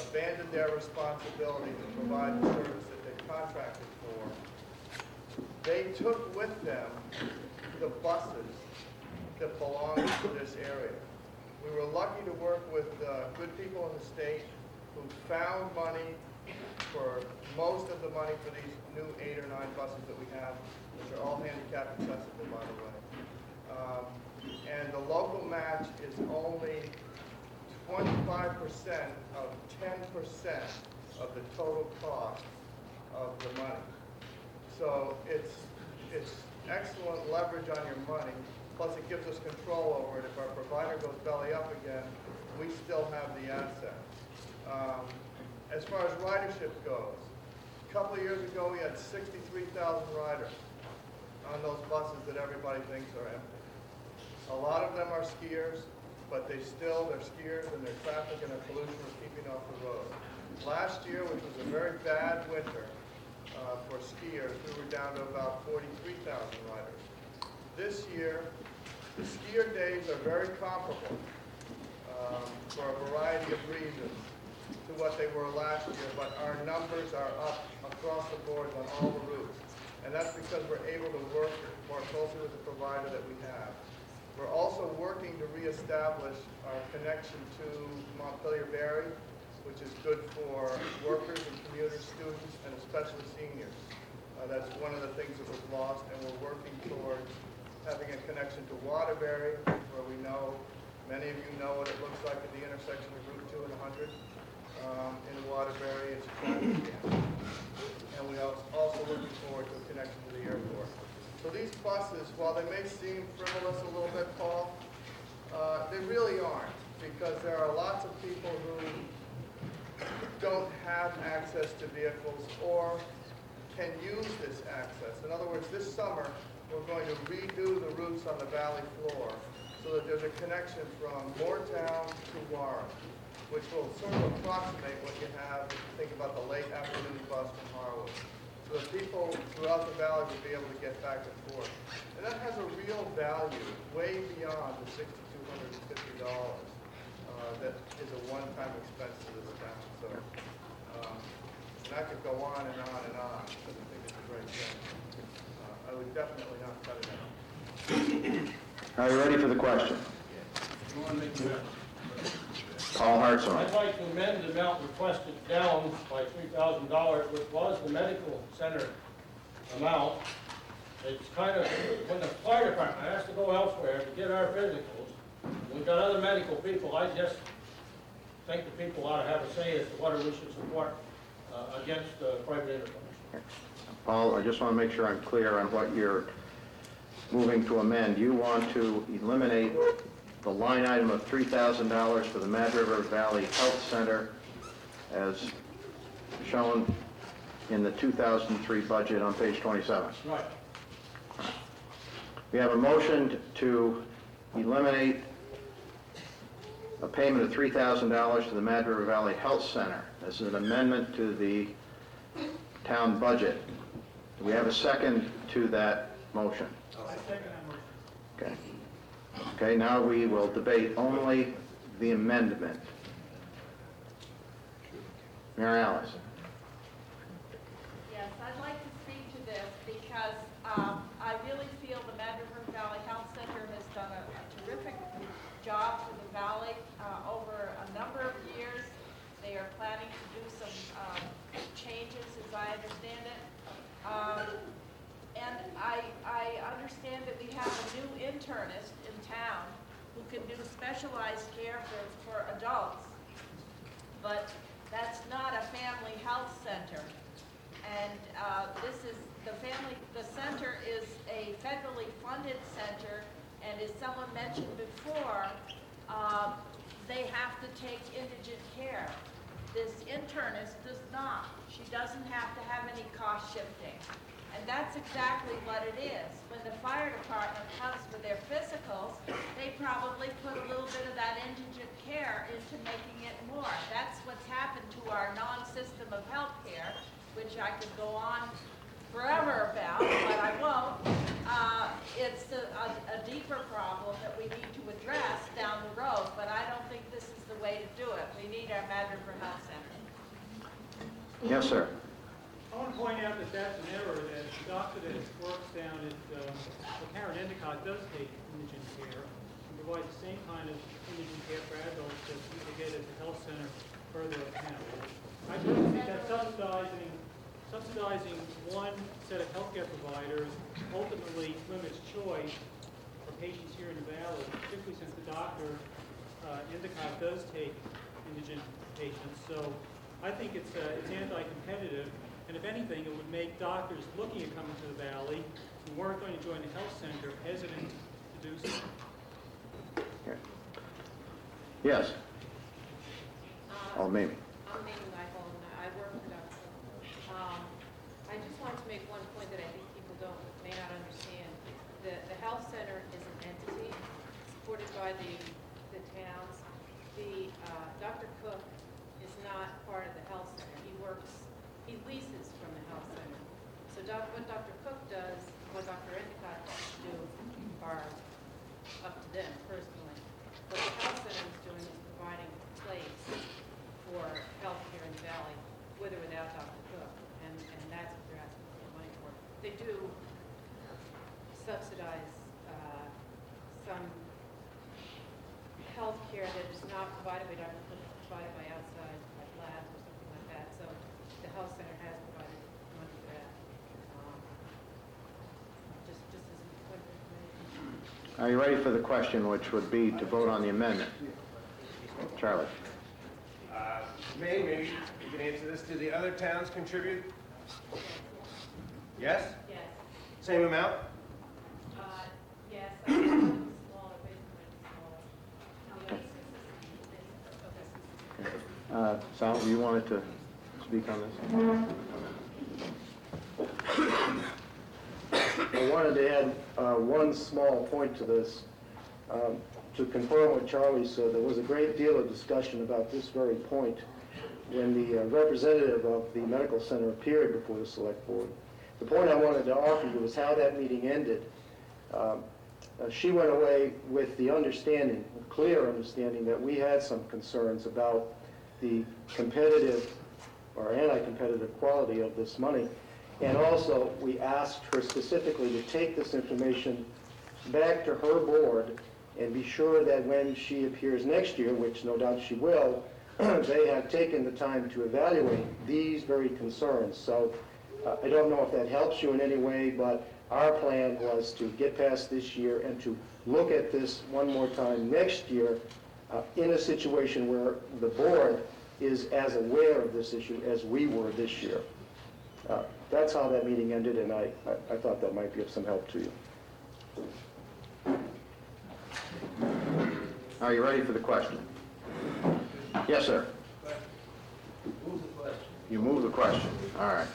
X: abandoned their responsibility to provide the service that they contracted for, they took with them the buses that belong to this area. We were lucky to work with good people in the state who found money for most of the money for these new 8 or 9 buses that we have, which are all handicap accessible, by the way. And the local match is only 25% of 10% of the total cost of the money. So it's excellent leverage on your money. Plus, it gives us control over it. If our provider goes belly up again, we still have the asset. As far as ridership goes, a couple of years ago, we had 63,000 riders on those buses that everybody thinks are empty. A lot of them are skiers, but they're skiers and their traffic and their pollution was keeping off the road. Last year, which was a very bad winter for skiers, we were down to about 43,000 riders. This year, the skier days are very comparable for a variety of reasons to what they were last year, but our numbers are up across the board on all the routes. And that's because we're able to work more closely with the provider that we have. We're also working to reestablish our connection to Montpelier Berry which is good for workers and commuters, students, and especially seniors. That's one of the things that was lost, and we're working towards having a connection to Waterbury, where we know, many of you know what it looks like at the intersection of Route 2 and 100. In Waterbury, it's a traffic jam. And we are also looking forward to a connection to the airport. So these buses, while they may seem frivolous a little bit, Paul, they really aren't, because there are lots of people who don't have access to vehicles or can use this access. In other words, this summer, we're going to redo the routes on the valley floor so that there's a connection from Moortown to Warren, which will sort of approximate what you have if you think about the late afternoon bus from Harwood. So that people throughout the valley will be able to get back and forth. And that has a real value way beyond the $6,250 that is a one-time expense to this town. So, and I could go on and on and on because I think it's a great thing. I would definitely not cut it out.
R: Are you ready for the question? Paul Hartshorn.
T: I'd like to amend the amount requested down by $3,000, which was the medical center amount. It's kind of, when the fire department has to go elsewhere to get our physicals, we've got other medical people, I just think the people ought to have a say as to whether we should support against private enterprise.
R: Paul, I just want to make sure I'm clear on what you're moving to amend. You want to eliminate the line item of $3,000 for the Mad River Valley Health Center as shown in the 2003 budget on page 27.
T: Right.
R: We have a motion to eliminate a payment of $3,000 to the Mad River Valley Health Center. This is an amendment to the town budget. Do we have a second to that motion?
A: I second that motion.
R: Okay. Okay, now we will debate only the amendment. Mary Alice.
F: Yes, I'd like to speak to this because I really feel the Mad River Valley Health Center has done a terrific job for the valley over a number of years. They are planning to do some changes, as I understand it. And I understand that we have a new internist in town who can do specialized care for adults. But that's not a family health center. And this is, the center is a federally funded center, and as someone mentioned before, they have to take indigent care. This internist does not. She doesn't have to have any cost shifting. And that's exactly what it is. When the fire department comes for their physicals, they probably put a little bit of that indigent care into making it more. That's what's happened to our non-system of health care, which I could go on forever about, but I won't. It's a deeper problem that we need to address down the road, but I don't think this is the way to do it. We need our Mad River Health Center.
R: Yes, sir.
A: I want to point out that that's an error, that the doctor that works down at Karen Endicott does take indigent care and provide the same kind of indigent care for adults that people get at the health center further uptown. I really think that subsidizing one set of healthcare providers ultimately limits choice for patients here in the valley, particularly since the doctor Endicott does take indigent patients. So I think it's anti-competitive. And if anything, it would make doctors looking at coming to the valley who weren't going to join the health center hesitant to do so.
R: Okay. Yes. Mimi.
C: I'm Mimi Michael, and I work for Dr. I just wanted to make one point that I think people may not understand. The health center is an entity supported by the towns. Dr. Cook is not part of the health center. He leases from the health center. So what Dr. Cook does, what Dr. Endicott do are up to them personally. What the health center is doing is providing a place for health care in the valley, with or without Dr. Cook, and that's what they're asking for the money for. They do subsidize some health care that is not provided by Dr. Cook, provided by outside health center has provided money for that. Just as a point of information.
R: Are you ready for the question, which would be to vote on the amendment? Charlie?
D: Maybe you can answer this. Do the other towns contribute? Yes?
C: Yes.
D: Same amount?
C: Yes, I think smaller, basically smaller.
R: Sal, you wanted to speak on this?
H: I wanted to add one small point to this. To confirm what Charlie said, there was a great deal of discussion about this very point when the representative of the medical center appeared before the select board. The point I wanted to offer you was how that meeting ended. She went away with the understanding, a clear understanding, that we had some concerns about the competitive or anti-competitive quality of this money. And also, we asked her specifically to take this information back to her board and be sure that when she appears next year, which no doubt she will, they have taken the time to evaluate these very concerns. So I don't know if that helps you in any way, but our plan was to get past this year and to look at this one more time next year in a situation where the board is as aware of this issue as we were this year. That's how that meeting ended, and I thought that might be of some help to you.
R: Are you ready for the question? Yes, sir. You move the question. All right.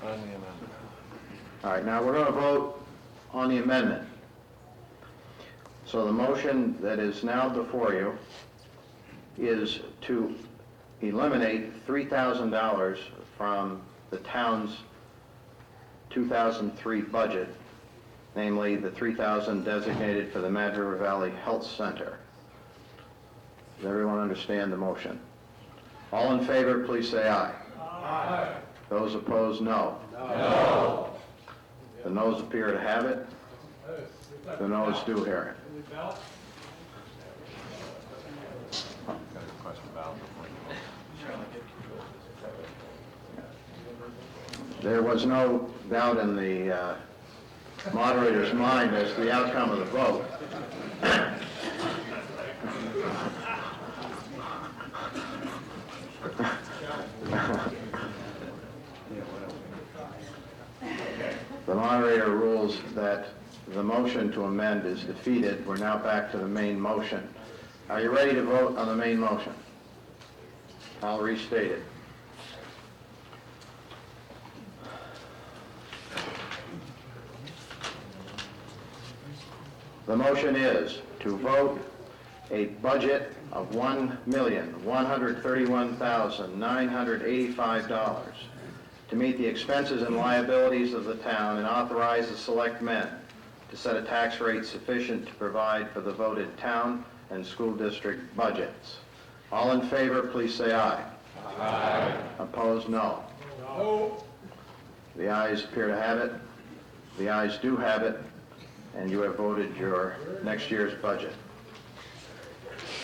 S: On the amendment.
R: All right, now we're going to vote on the amendment. So the motion that is now before you is to eliminate $3,000 from the town's 2003 budget, namely the $3,000 designated for the Mad River Valley Health Center. Does everyone understand the motion? All in favor, please say aye.
T: Aye.
R: Those opposed, no. No. The noes appear to have it. The noes do hear it.
S: Got a question about
R: There was no doubt in the moderator's mind as to the outcome of the vote. The moderator rules that the motion to amend is defeated. We're now back to the main motion. Are you ready to vote on the main motion? I'll restate it. The motion is to vote a budget of $1,131,985 to meet the expenses and liabilities of the town and authorize the select men to set a tax rate sufficient to provide for the voted town and school district budgets. All in favor, please say aye. Aye. Opposed, no.
T: No.
R: The ayes appear to have it. The ayes do have it, and you have voted your next year's budget.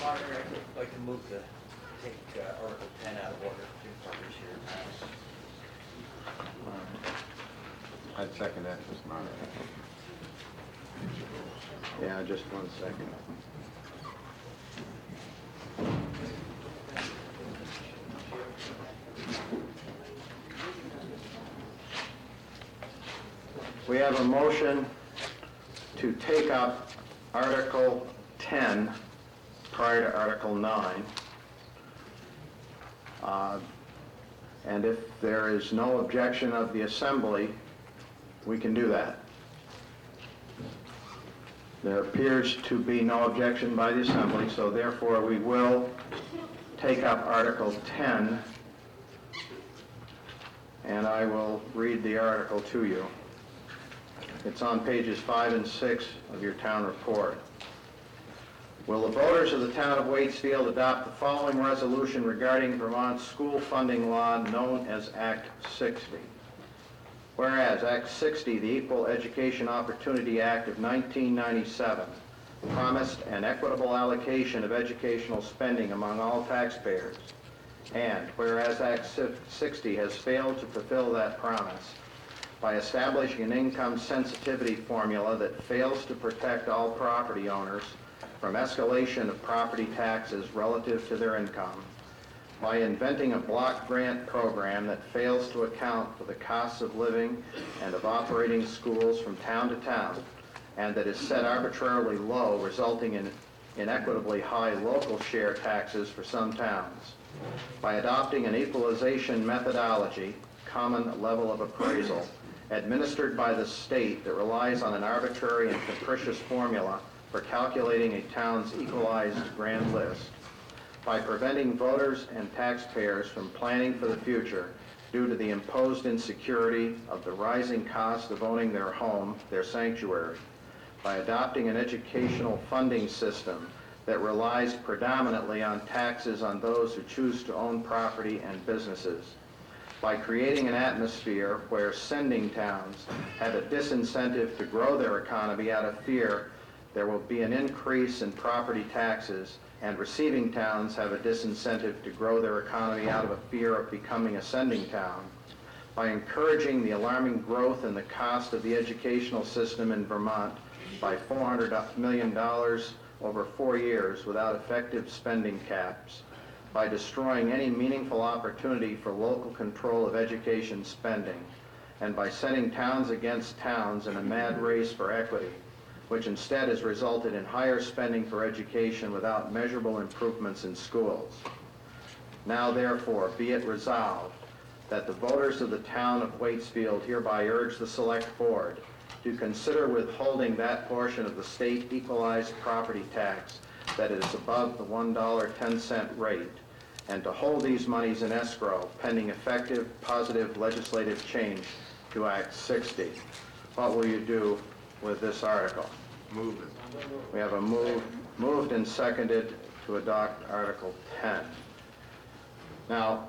I: Moderator, I'd like to move to take Article 10 out of order for this year.
S: I'd second that, Mr. Moderator.
R: Yeah, just 1 second. We have a motion to take up Article 10 prior to Article 9. And if there is no objection of the Assembly, we can do that. There appears to be no objection by the Assembly, so therefore we will take up Article 10, and I will read the article to you. It's on pages 5 and 6 of your town report. Will the voters of the town of Waitsfield adopt the following resolution regarding Vermont's school funding law known as Act 60? Whereas Act 60, the Equal Education Opportunity Act of 1997, promised an equitable allocation of educational spending among all taxpayers, And whereas Act 60 has failed to fulfill that promise by establishing an income sensitivity formula that fails to protect all property owners from escalation of property taxes relative to their income, by inventing a block grant program that fails to account for the costs of living and of operating schools from town to town, and that is set arbitrarily low, resulting in inequitably high local share taxes for some towns, by adopting an equalization methodology, common level of appraisal, administered by the state that relies on an arbitrary and capricious formula for calculating a town's equalized grand list, by preventing voters and taxpayers from planning for the future due to the imposed insecurity of the rising cost of owning their home, their sanctuary, by adopting an educational funding system that relies predominantly on taxes on those who choose to own property and businesses, by creating an atmosphere where sending towns have a disincentive to grow their economy out of fear there will be an increase in property taxes, and receiving towns have a disincentive to grow their economy out of a fear of becoming a sending town, by encouraging the alarming growth in the cost of the educational system in Vermont by $400 million over 4 years without effective spending caps, by destroying any meaningful opportunity for local control of education spending, and by setting towns against towns in a mad race for equity, which instead has resulted in higher spending for education without measurable improvements in schools. Now therefore be it resolved that the voters of the town of Waitsfield hereby urge the Select Board to consider withholding that portion of the state equalized property tax that is above the $1.10 rate, and to hold these monies in escrow pending effective positive legislative change to Act 60. What will you do with this article?
S: Move it.
R: We have a moved and seconded to adopt Article 10. Now,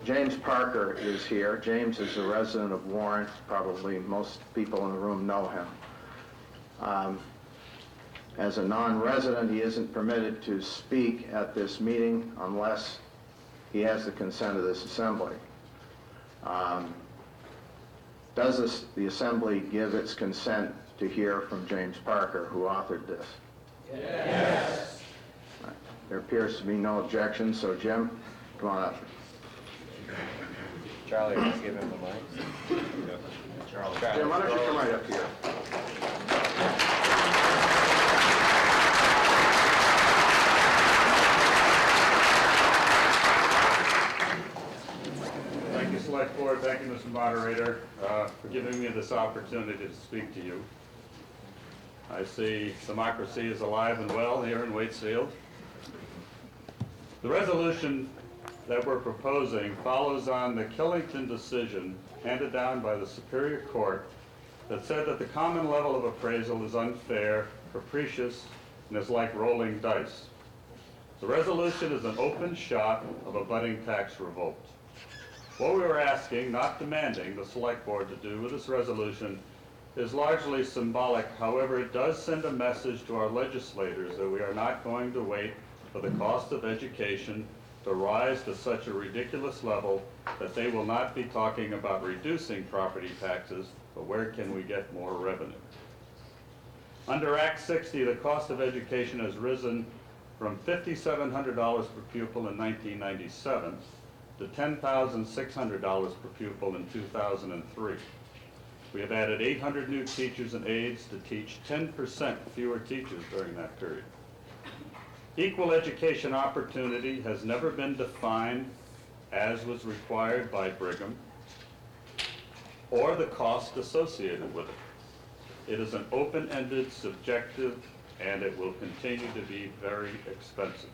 R: James Parker is here. James is a resident of Warren. Probably most people in the room know him. As a non-resident, he isn't permitted to speak at this meeting unless he has the consent of this assembly. Does the assembly give its consent to hear from James Parker, who authored this?
T: Yes.
R: Right. There appears to be no objection, so Jim, come on up.
I: Charlie, let's give him the mic. Charlie.
R: Jim, why don't you come right up here?
J: Thank you, Select Board. Thank you, Mr. Moderator, for giving me this opportunity to speak to you. I see democracy is alive and well here in Waitsfield. The resolution that we're proposing follows on the Killington decision handed down by the Superior Court that said that the common level of appraisal is unfair, capricious, and is like rolling dice. The resolution is an open shot of a budding tax revolt. What we were asking, not demanding, the Select Board to do with this resolution is largely symbolic. However, it does send a message to our legislators that we are not going to wait for the cost of education to rise to such a ridiculous level that they will not be talking about reducing property taxes, but where can we get more revenue? Under Act 60, the cost of education has risen from $5,700 per pupil in 1997 to $10,600 per pupil in 2003. We have added 800 new teachers and aides to teach 10% fewer teachers during that period. Equal education opportunity has never been defined as was required by Brigham or the cost associated with it. It is an open-ended, subjective, and it will continue to be very expensive.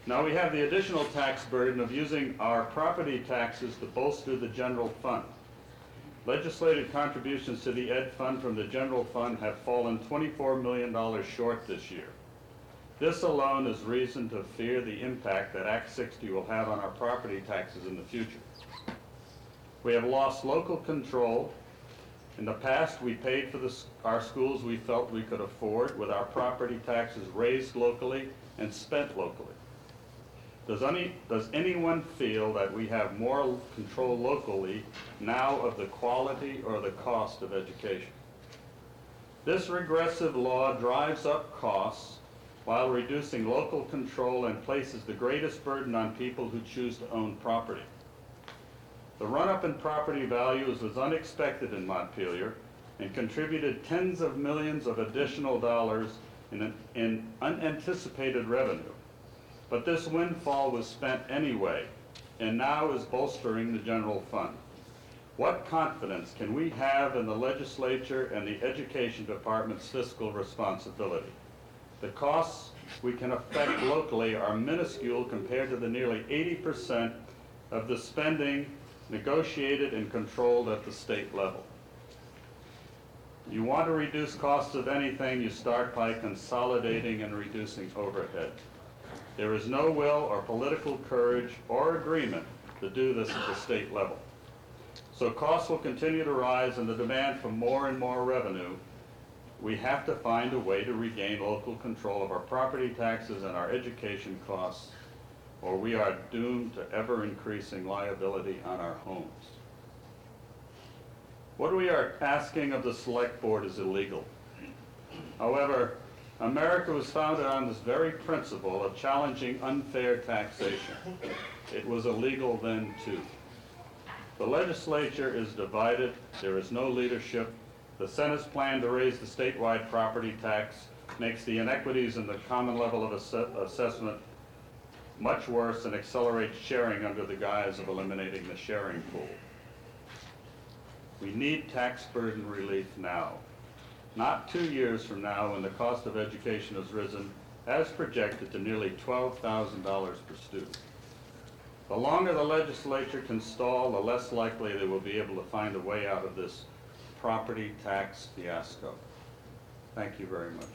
J: Now we have the additional tax burden of using our property taxes to bolster the general fund. Legislative contributions to the Ed Fund from the general fund have fallen $24 million short this year. This alone is reason to fear the impact that Act 60 will have on our property taxes in the future. We have lost local control In the past, we paid for our schools we felt we could afford with our property taxes raised locally and spent locally. Does anyone feel that we have more control locally now of the quality or the cost of education? This regressive law drives up costs while reducing local control and places the greatest burden on people who choose to own property. The run-up in property values was unexpected in Montpelier and contributed tens of millions of additional dollars in unanticipated revenue. But this windfall was spent anyway, and now is bolstering the general fund. What confidence can we have in the legislature and the education department's fiscal responsibility? The costs we can affect locally are minuscule compared to the nearly 80% of the spending negotiated and controlled at the state level. You want to reduce costs of anything, you start by consolidating and reducing overhead. There is no will or political courage or agreement to do this at the state level. So costs will continue to rise and the demand for more and more revenue. We have to find a way to regain local control of our property taxes and our education costs, or we are doomed to ever-increasing liability on our homes. What we are asking of the Select Board is illegal. However, America was founded on this very principle of challenging unfair taxation. It was illegal then, too. The legislature is divided. There is no leadership. The Senate's plan to raise the statewide property tax makes the inequities in the common level of assessment much worse and accelerates sharing under the guise of eliminating the sharing pool. We need tax burden relief now, not 2 years from now when the cost of education has risen, as projected, to nearly $12,000 per student. The longer the legislature can stall, the less likely they will be able to find a way out of this property tax fiasco. Thank you very much.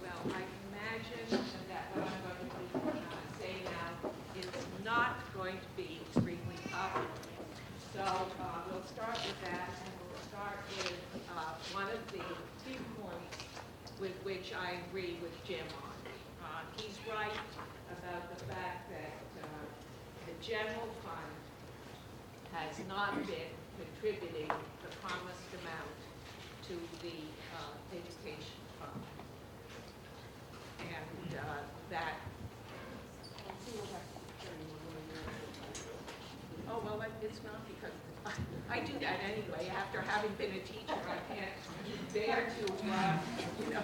F: Well, I imagine that what I'm going to say now is not going to be extremely popular. So we'll start with that, and we'll start with one of the key points with which I agree with Jim on. He's right about the fact that the general fund has not been contributing the promised amount to the education fund. And that, oh, well, it's not because, I do that anyway. After having been a teacher, I can't bear to,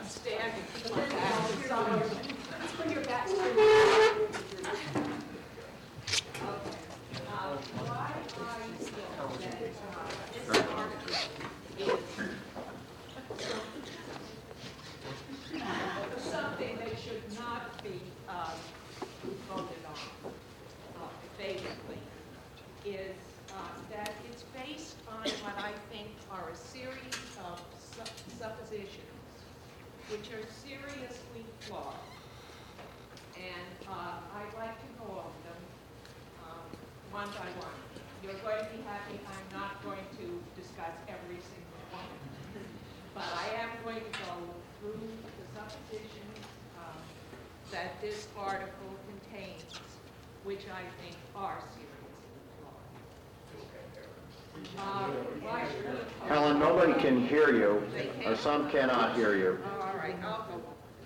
F: stand and keep my back to someone. Let's put your back to why I feel that this article is something that should not be voted on favorably is that it's based on what I think are a series of suppositions which are seriously flawed. And I'd like to go over them one by one. You're going to be happy I'm not going to discuss every single one. But I am going to go through the suppositions that this article contains, which I think are seriously flawed.
R: Helen, nobody can hear you, or some cannot hear you.
F: All right, I'll go on.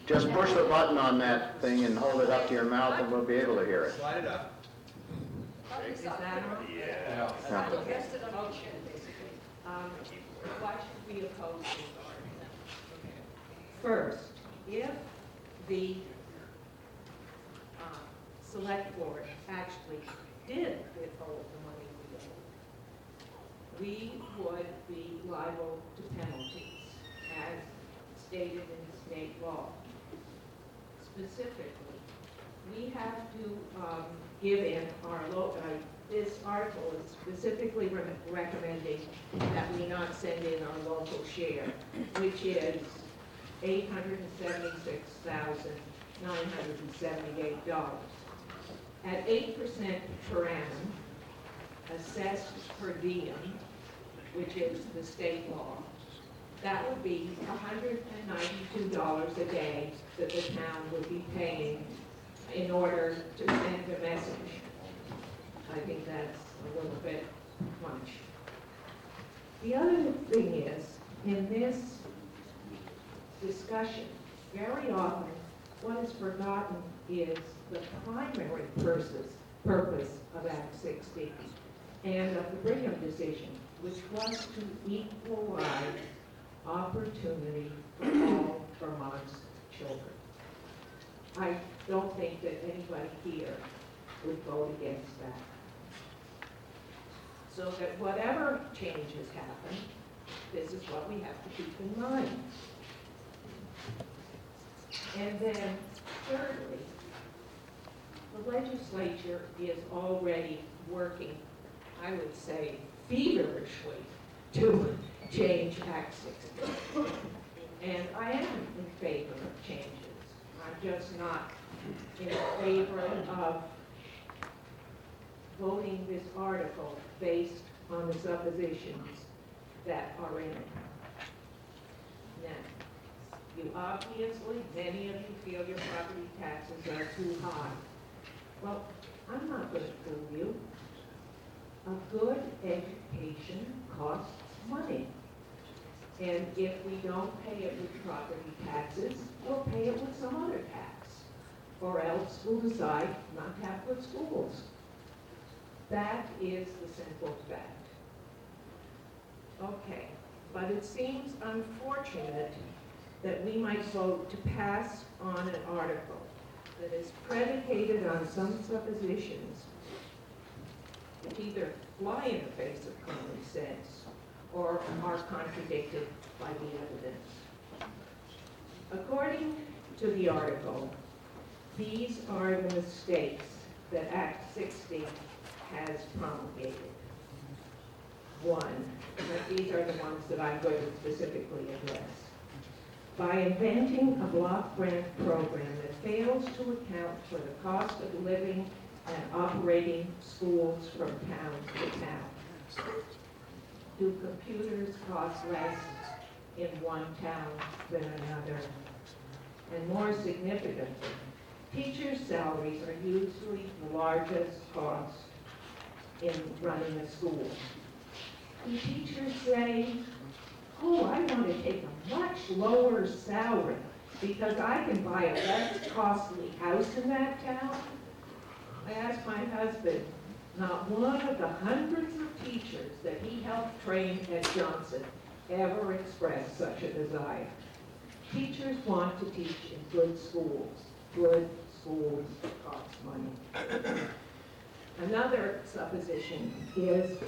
R: Just push the button on that thing and hold it up to your mouth and we'll be able to hear it.
X: Slide it up.
F: Is that on?
X: Yeah.
F: Why should we oppose this article? First, if the select board actually did withhold the money we would be liable to penalties as stated in state law. Specifically, we have to give in our this article is specifically recommending that we not send in our local share, which is $876,978. At 8% per annum, assessed per diem, which is the state law, that would be $192 a day that the town would be paying in order to send a message. I think that's a little bit much. The other thing is, in this discussion, very often what is forgotten is the primary purpose of Act 60 and of the Brigham decision, which was to equalize opportunity for all Vermont's children. I don't think that anybody here would vote against that. So that whatever changes happen, this is what we have to keep in mind. And then, thirdly, the legislature is already working, I would say, feverishly to change Act 60. And I am in favor of changes. I'm just not in favor of voting this article based on the suppositions that are in it. Now, you obviously, many of you feel your property taxes are too high. Well, I'm not going to fool you. A good education costs money. And if we don't pay it with property taxes, we'll pay it with some other tax. Or else we'll decide not to have good schools. That is the simple fact. Okay, but it seems unfortunate that we might vote to pass on an article that is predicated on some suppositions that either fly in the face of common sense or are contradicted by the evidence. According to the article, these are the mistakes that Act 60 has promulgated. One, these are the ones that I'm going to specifically address. By inventing a block grant program that fails to account for the cost of living and operating schools from town to town. Do computers cost less in one town than another? And more significantly, teachers' salaries are usually the largest cost in running a school. Do teachers say, oh, I want to take a much lower salary because I can buy a less costly house in that town? I asked my husband, not one of the hundreds of teachers that he helped train at Johnson ever expressed such a desire. Teachers want to teach in good schools. Good schools cost money. Another supposition is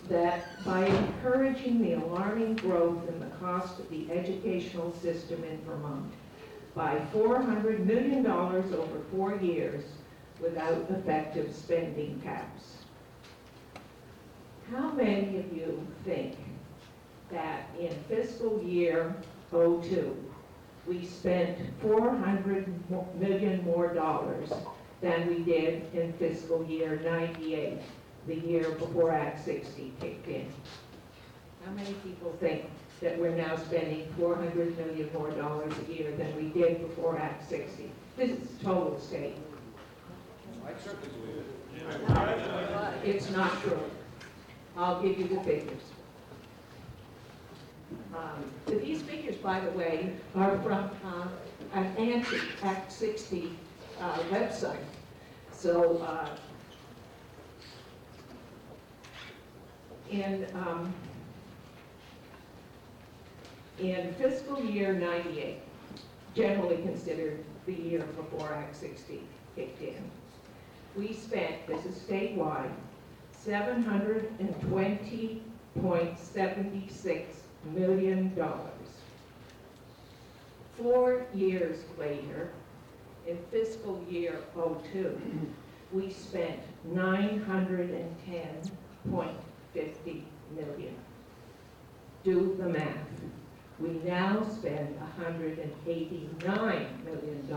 F: that by encouraging the alarming growth in the cost of the educational system in Vermont by $400 million over 4 years without effective spending caps. How many of you think that in fiscal year 02, we spent $400 million more than we did in fiscal year 98, the year before Act 60 kicked in? How many people think that we're now spending $400 million more a year than we did before Act 60? This is a total statement.
T: I certainly believe it.
F: It's not true. I'll give you the figures. These figures, by the way, are from an anti-Act 60 website. So in fiscal year 98, generally considered the year before Act 60 kicked in, we spent, this is statewide, $720.76 million. 4 years later, in fiscal year 02,
L: we spent $910.50 million. Do the math. We now spend $189 million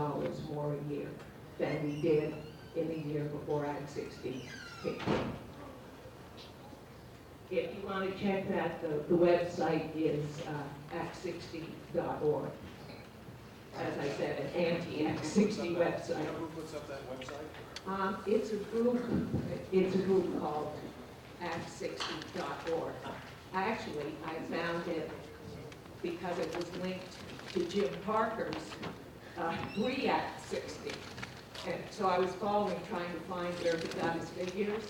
L: more a year than we did in the year before Act 60 kicked in. If you want to check that, the website is act60.org. As I said, an anti-Act 60 website.
D: Who puts up that website?
L: It's a group called act60.org. Actually, I found it because it was linked to Jim Parker's pre-Act 60. And so I was following, trying to find where he got his figures.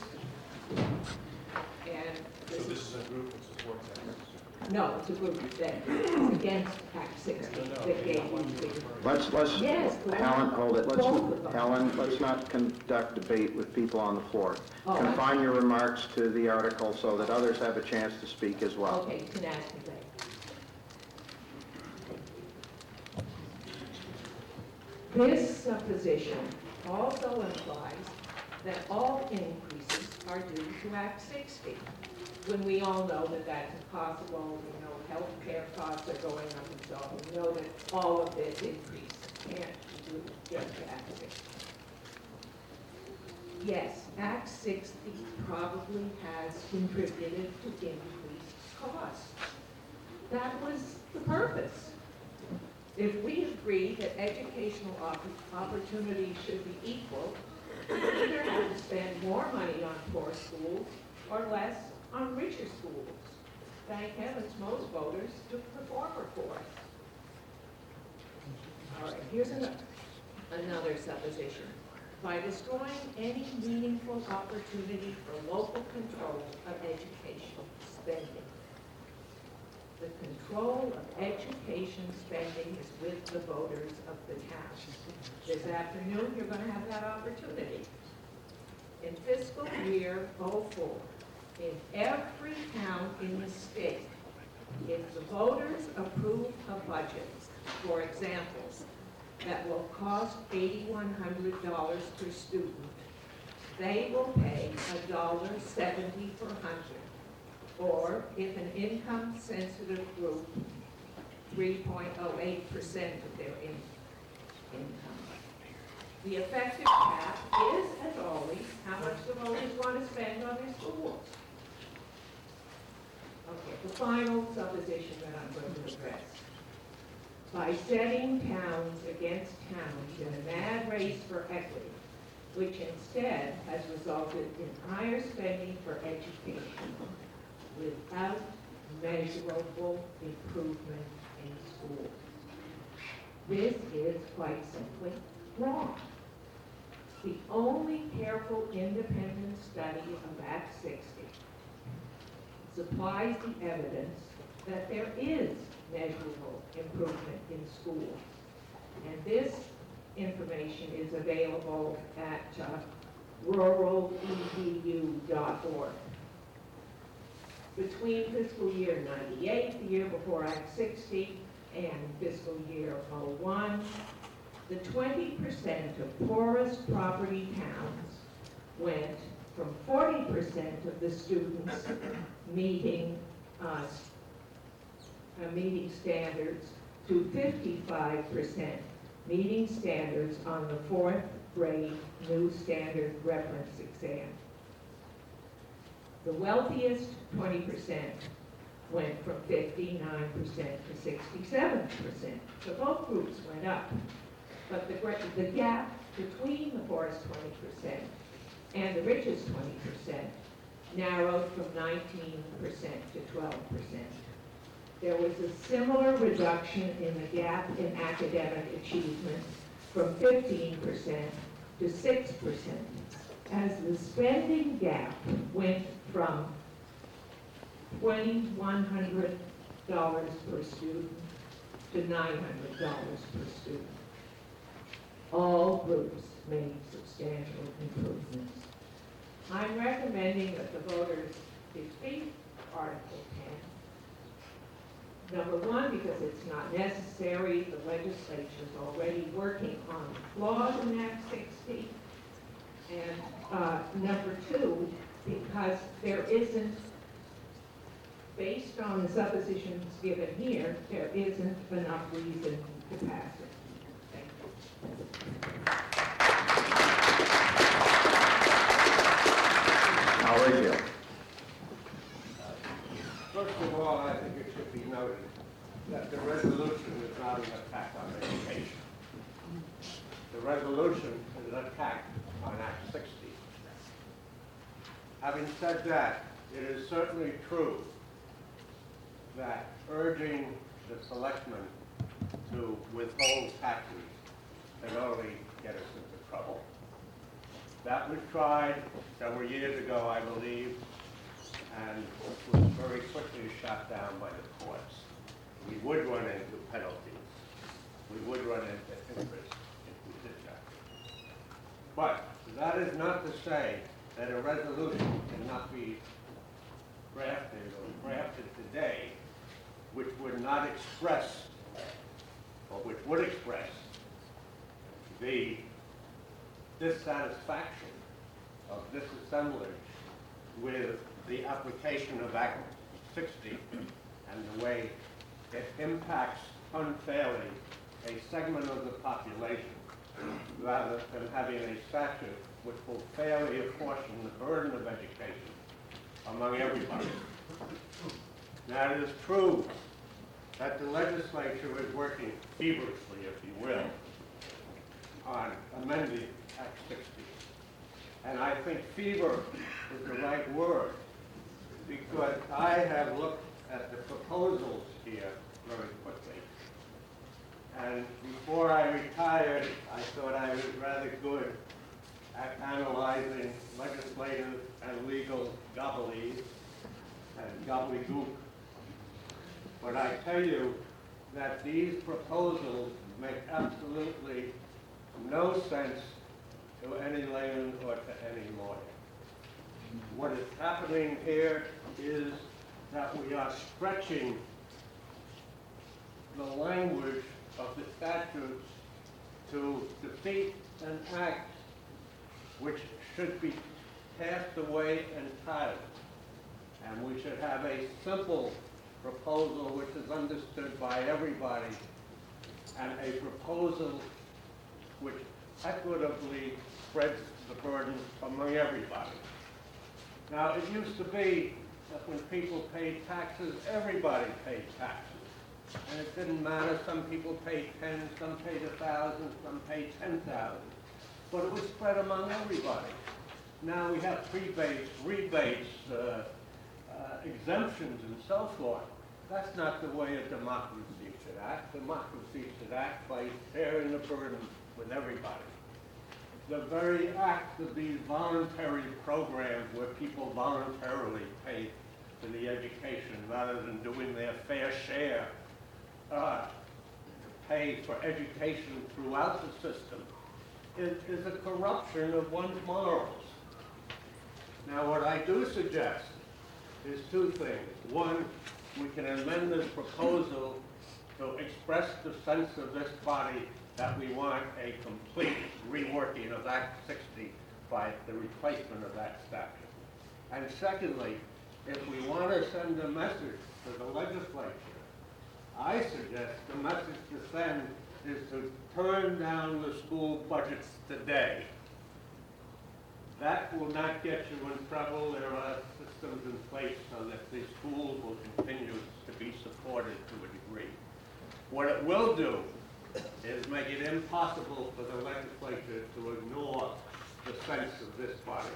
L: And
D: So this is a group that supports that?
L: no, it's a group that is against Act 60 that gave these figures.
R: Let's,
L: Yes,
R: Helen, hold it.
L: both of them.
R: Helen, let's not conduct debate with people on the floor.
L: Oh,
R: Confine your remarks to the article so that others have a chance to speak as well.
L: Okay, you can ask me later. This supposition also implies that all increases are due to Act 60, when we all know that that's impossible. We know health care costs are going up and so on. We know that all of this increase can't be due just to Act 60. Yes, Act 60 probably has contributed to increased costs. That was the purpose. If we agree that educational opportunities should be equal, we either have to spend more money on poor schools or less on richer schools. Thank heavens most voters took the former course. All right, here's another supposition. By destroying any meaningful opportunity for local control of education spending. The control of education spending is with the voters of the town. This afternoon, you're going to have that opportunity. In fiscal year '04, in every town in the state, if the voters approve a budget, for example, that will cost $8,100 per student, they will pay $1.70 per hundred. Or if an income-sensitive group, 3.08% of their income. The effective cap is, as always, how much the voters want to spend on their schools. Okay, the final supposition that I'm going to address. By setting towns against towns in a mad race for equity, which instead has resulted in higher spending for education without measurable improvement in schools. This is quite simply wrong. The only careful independent study of Act 60 supplies the evidence that there is measurable improvement in schools. And this information is available at ruraledu.org. Between fiscal year '98, the year before Act 60, and fiscal year '01, the 20% of poorest property towns went from 40% of the students meeting standards to 55% meeting standards on the 4th grade new standard reference exam. The wealthiest 20% went from 59% to 67%. So both groups went up. But the gap between the poorest 20% and the richest 20% narrowed from 19% to 12%. There was a similar reduction in the gap in academic achievement from 15% to 6%, as the spending gap went from $2,100 per student to $900 per student. All groups made substantial improvements. I'm recommending that the voters defeat Article 10. Number one, because it's not necessary. The legislature is already working on flaws in Act 60. And number two, because there isn't, based on the suppositions given here, there isn't enough reason to pass it. Thank you.
R: Mauricio.
M: First of all, I think it should be noted that the resolution is not an attack on education. The resolution is an attack on Act 60. Having said that, it is certainly true that urging the selectmen to withhold taxes can only get us into trouble. That was tried several years ago, I believe, and was very quickly shot down by the courts. We would run into penalties. We would run into interest if we did that. But that is not to say that a resolution cannot be drafted today which would not express, or which would express, the dissatisfaction of this assemblage with the application of Act 60 and the way it impacts unfairly a segment of the population rather than having a statute which will fairly apportion the burden of education among everybody. Now, it is true that the legislature is working feverishly, if you will, on amending Act 60. And I think fever is the right word, because I have looked at the proposals here very quickly. And before I retired, I thought I was rather good at analyzing legislative and legal gobbledygook and gobbledygook. But I tell you that these proposals make absolutely no sense to any layman or to any lawyer. What is happening here is that we are stretching the language of the statutes to defeat an act which should be passed away entirely. And we should have a simple proposal which is understood by everybody, and a proposal which equitably spreads the burden among everybody. Now, it used to be that when people paid taxes, everybody paid taxes. And it didn't matter, some people paid 10, some paid 1,000, some paid 10,000. But it was spread among everybody. Now we have rebates, exemptions, and so forth. That's not the way a democracy should act. Democracy should act by sharing the burden with everybody. The very act of these voluntary programs where people voluntarily pay for the education rather than doing their fair share to pay for education throughout the system is a corruption of one's morals. Now, what I do suggest is two things. One, we can amend this proposal to express the sense of this body that we want a complete reworking of Act 60 by the replacement of that statute. And secondly, if we want to send a message to the legislature, I suggest the message to send is to turn down the school budgets today. That will not get you in trouble. There are systems in place so that the schools will continue to be supported to a degree. What it will do is make it impossible for the legislature to ignore the sense of this body.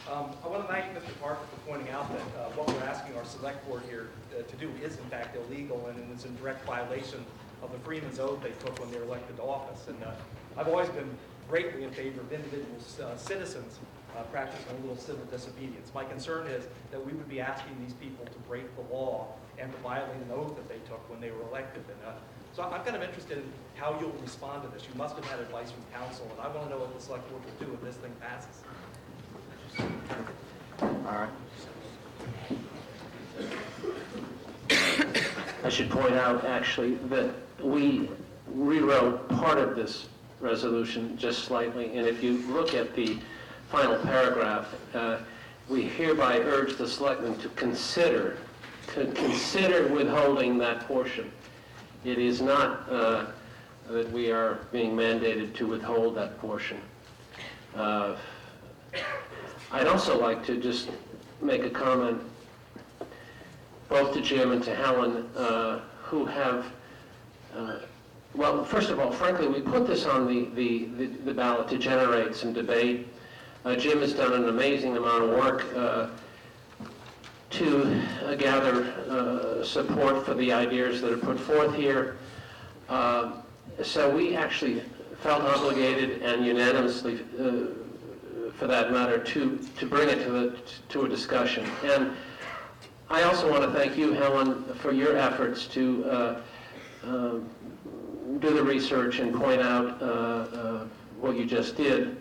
O: I want to thank Mr. Parker for pointing out that what we're asking our select board here to do is in fact illegal, and it's in direct violation of the Freeman's Oath they took when they were elected to office. And I've always been greatly in favor of individual citizens practicing a little civil disobedience. My concern is that we would be asking these people to break the law and to violate an oath that they took when they were elected. And so I'm kind of interested in how you'll respond to this. You must have had advice from council, and I want to know what the select board will do if this thing passes.
R: All right.
B: I should point out, actually, that we rewrote part of this resolution just slightly, and if you look at the final paragraph, we hereby urge the selectmen to consider withholding that portion. It is not that we are being mandated to withhold that portion. I'd also like to just make a comment both to Jim and to Helen, who have, well, first of all, frankly, we put this on the ballot to generate some debate. Jim has done an amazing amount of work to gather support for the ideas that are put forth here. So we actually felt obligated and unanimously, for that matter, to bring it to a discussion. And I also want to thank you, Helen, for your efforts to do the research and point out what you just did.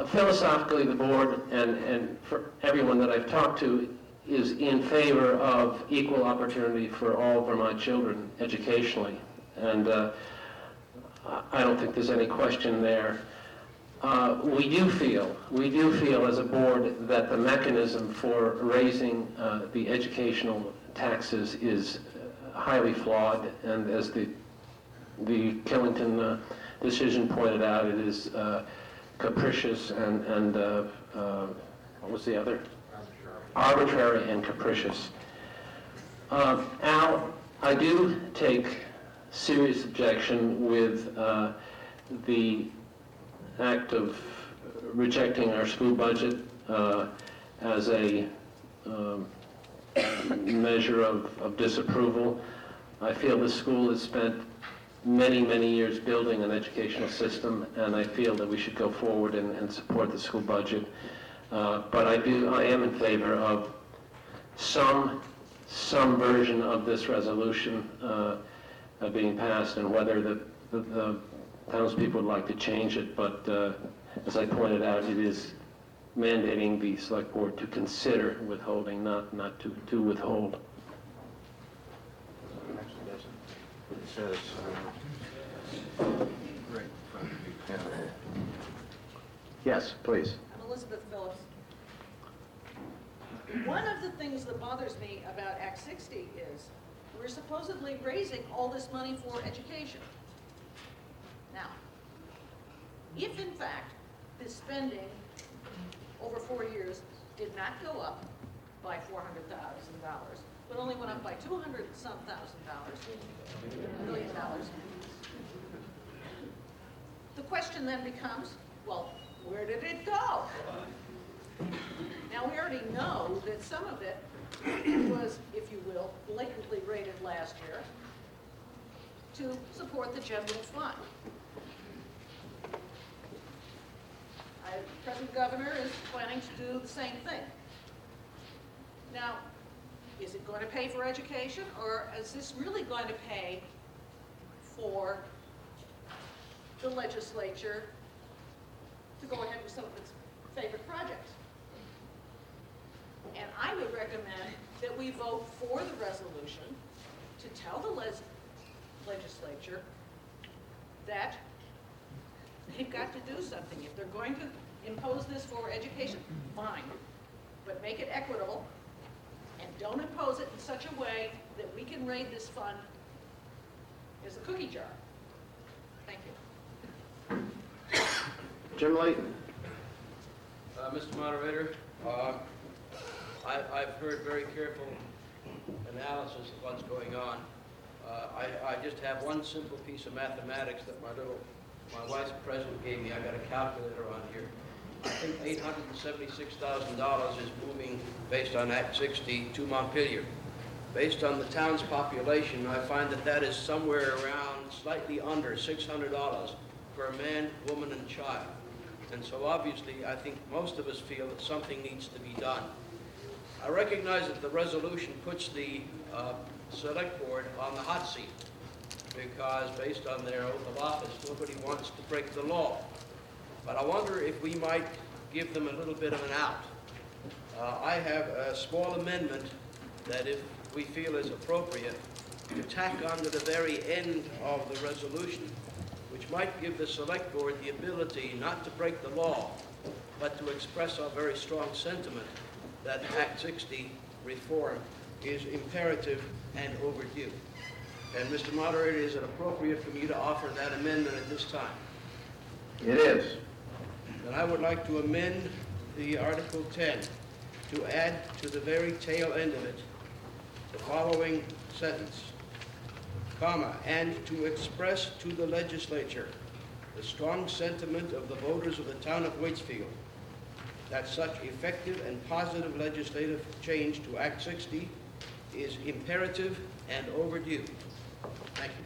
B: Philosophically, the board and for everyone that I've talked to is in favor of equal opportunity for all Vermont children educationally. And I don't think there's any question there. We do feel as a board that the mechanism for raising the educational taxes is highly flawed, and as the Killington decision pointed out, it is capricious and what was the other? Arbitrary and capricious. Al, I do take serious objection with the act of rejecting our school budget as a measure of disapproval. I feel the school has spent many, many years building an educational system, and I feel that we should go forward and support the school budget. But I am in favor of some version of this resolution being passed, and whether the townspeople would like to change it. But as I pointed out, it is mandating the select board to consider withholding, not to withhold.
S: It says, right in front of you. Yeah.
R: Yes, please.
F: I'm Elizabeth Phillips. One of the things that bothers me about Act 60 is we're supposedly raising all this money for education. Now, if in fact this spending over 4 years did not go up by $400,000, but only went up by $200-some thousand, $1 million, the question then becomes, well, where did it go? Now, we already know that some of it was, if you will, blatantly rated last year to support the general fund. The present governor is planning to do the same thing. Now, is it going to pay for education, or is this really going to pay for the legislature to go ahead with some of its favorite projects? And I would recommend that we vote for the resolution to tell the legislature that they've got to do something. If they're going to impose this for education, fine, but make it equitable and don't impose it in such a way that we can raid this fund as a cookie jar. Thank you.
R: Jim Layton.
K: Mr. Moderator, I've heard very careful analysis of what's going on. I just have one simple piece of mathematics that my vice president gave me. I got a calculator on here. I think $876,000 is moving based on Act 60 to Montpelier. Based on the town's population, I find that is somewhere around slightly under $600 for a man, woman, and child. And so obviously, I think most of us feel that something needs to be done. I recognize that the resolution puts the select board on the hot seat because based on their oath of office, nobody wants to break the law. But I wonder if we might give them a little bit of an out. I have a small amendment that if we feel is appropriate, to tack on to the very end of the resolution, which might give the select board the ability not to break the law, but to express our very strong sentiment that Act 60 reform is imperative and overdue. And Mr. Moderator, is it appropriate for me to offer that amendment at this time?
R: It is.
K: Then I would like to amend the Article 10 to add to the very tail end of it the following sentence, comma, and to express to the legislature the strong sentiment of the voters of the town of Waitsfield that such effective and positive legislative change to Act 60 is imperative and overdue. Thank you.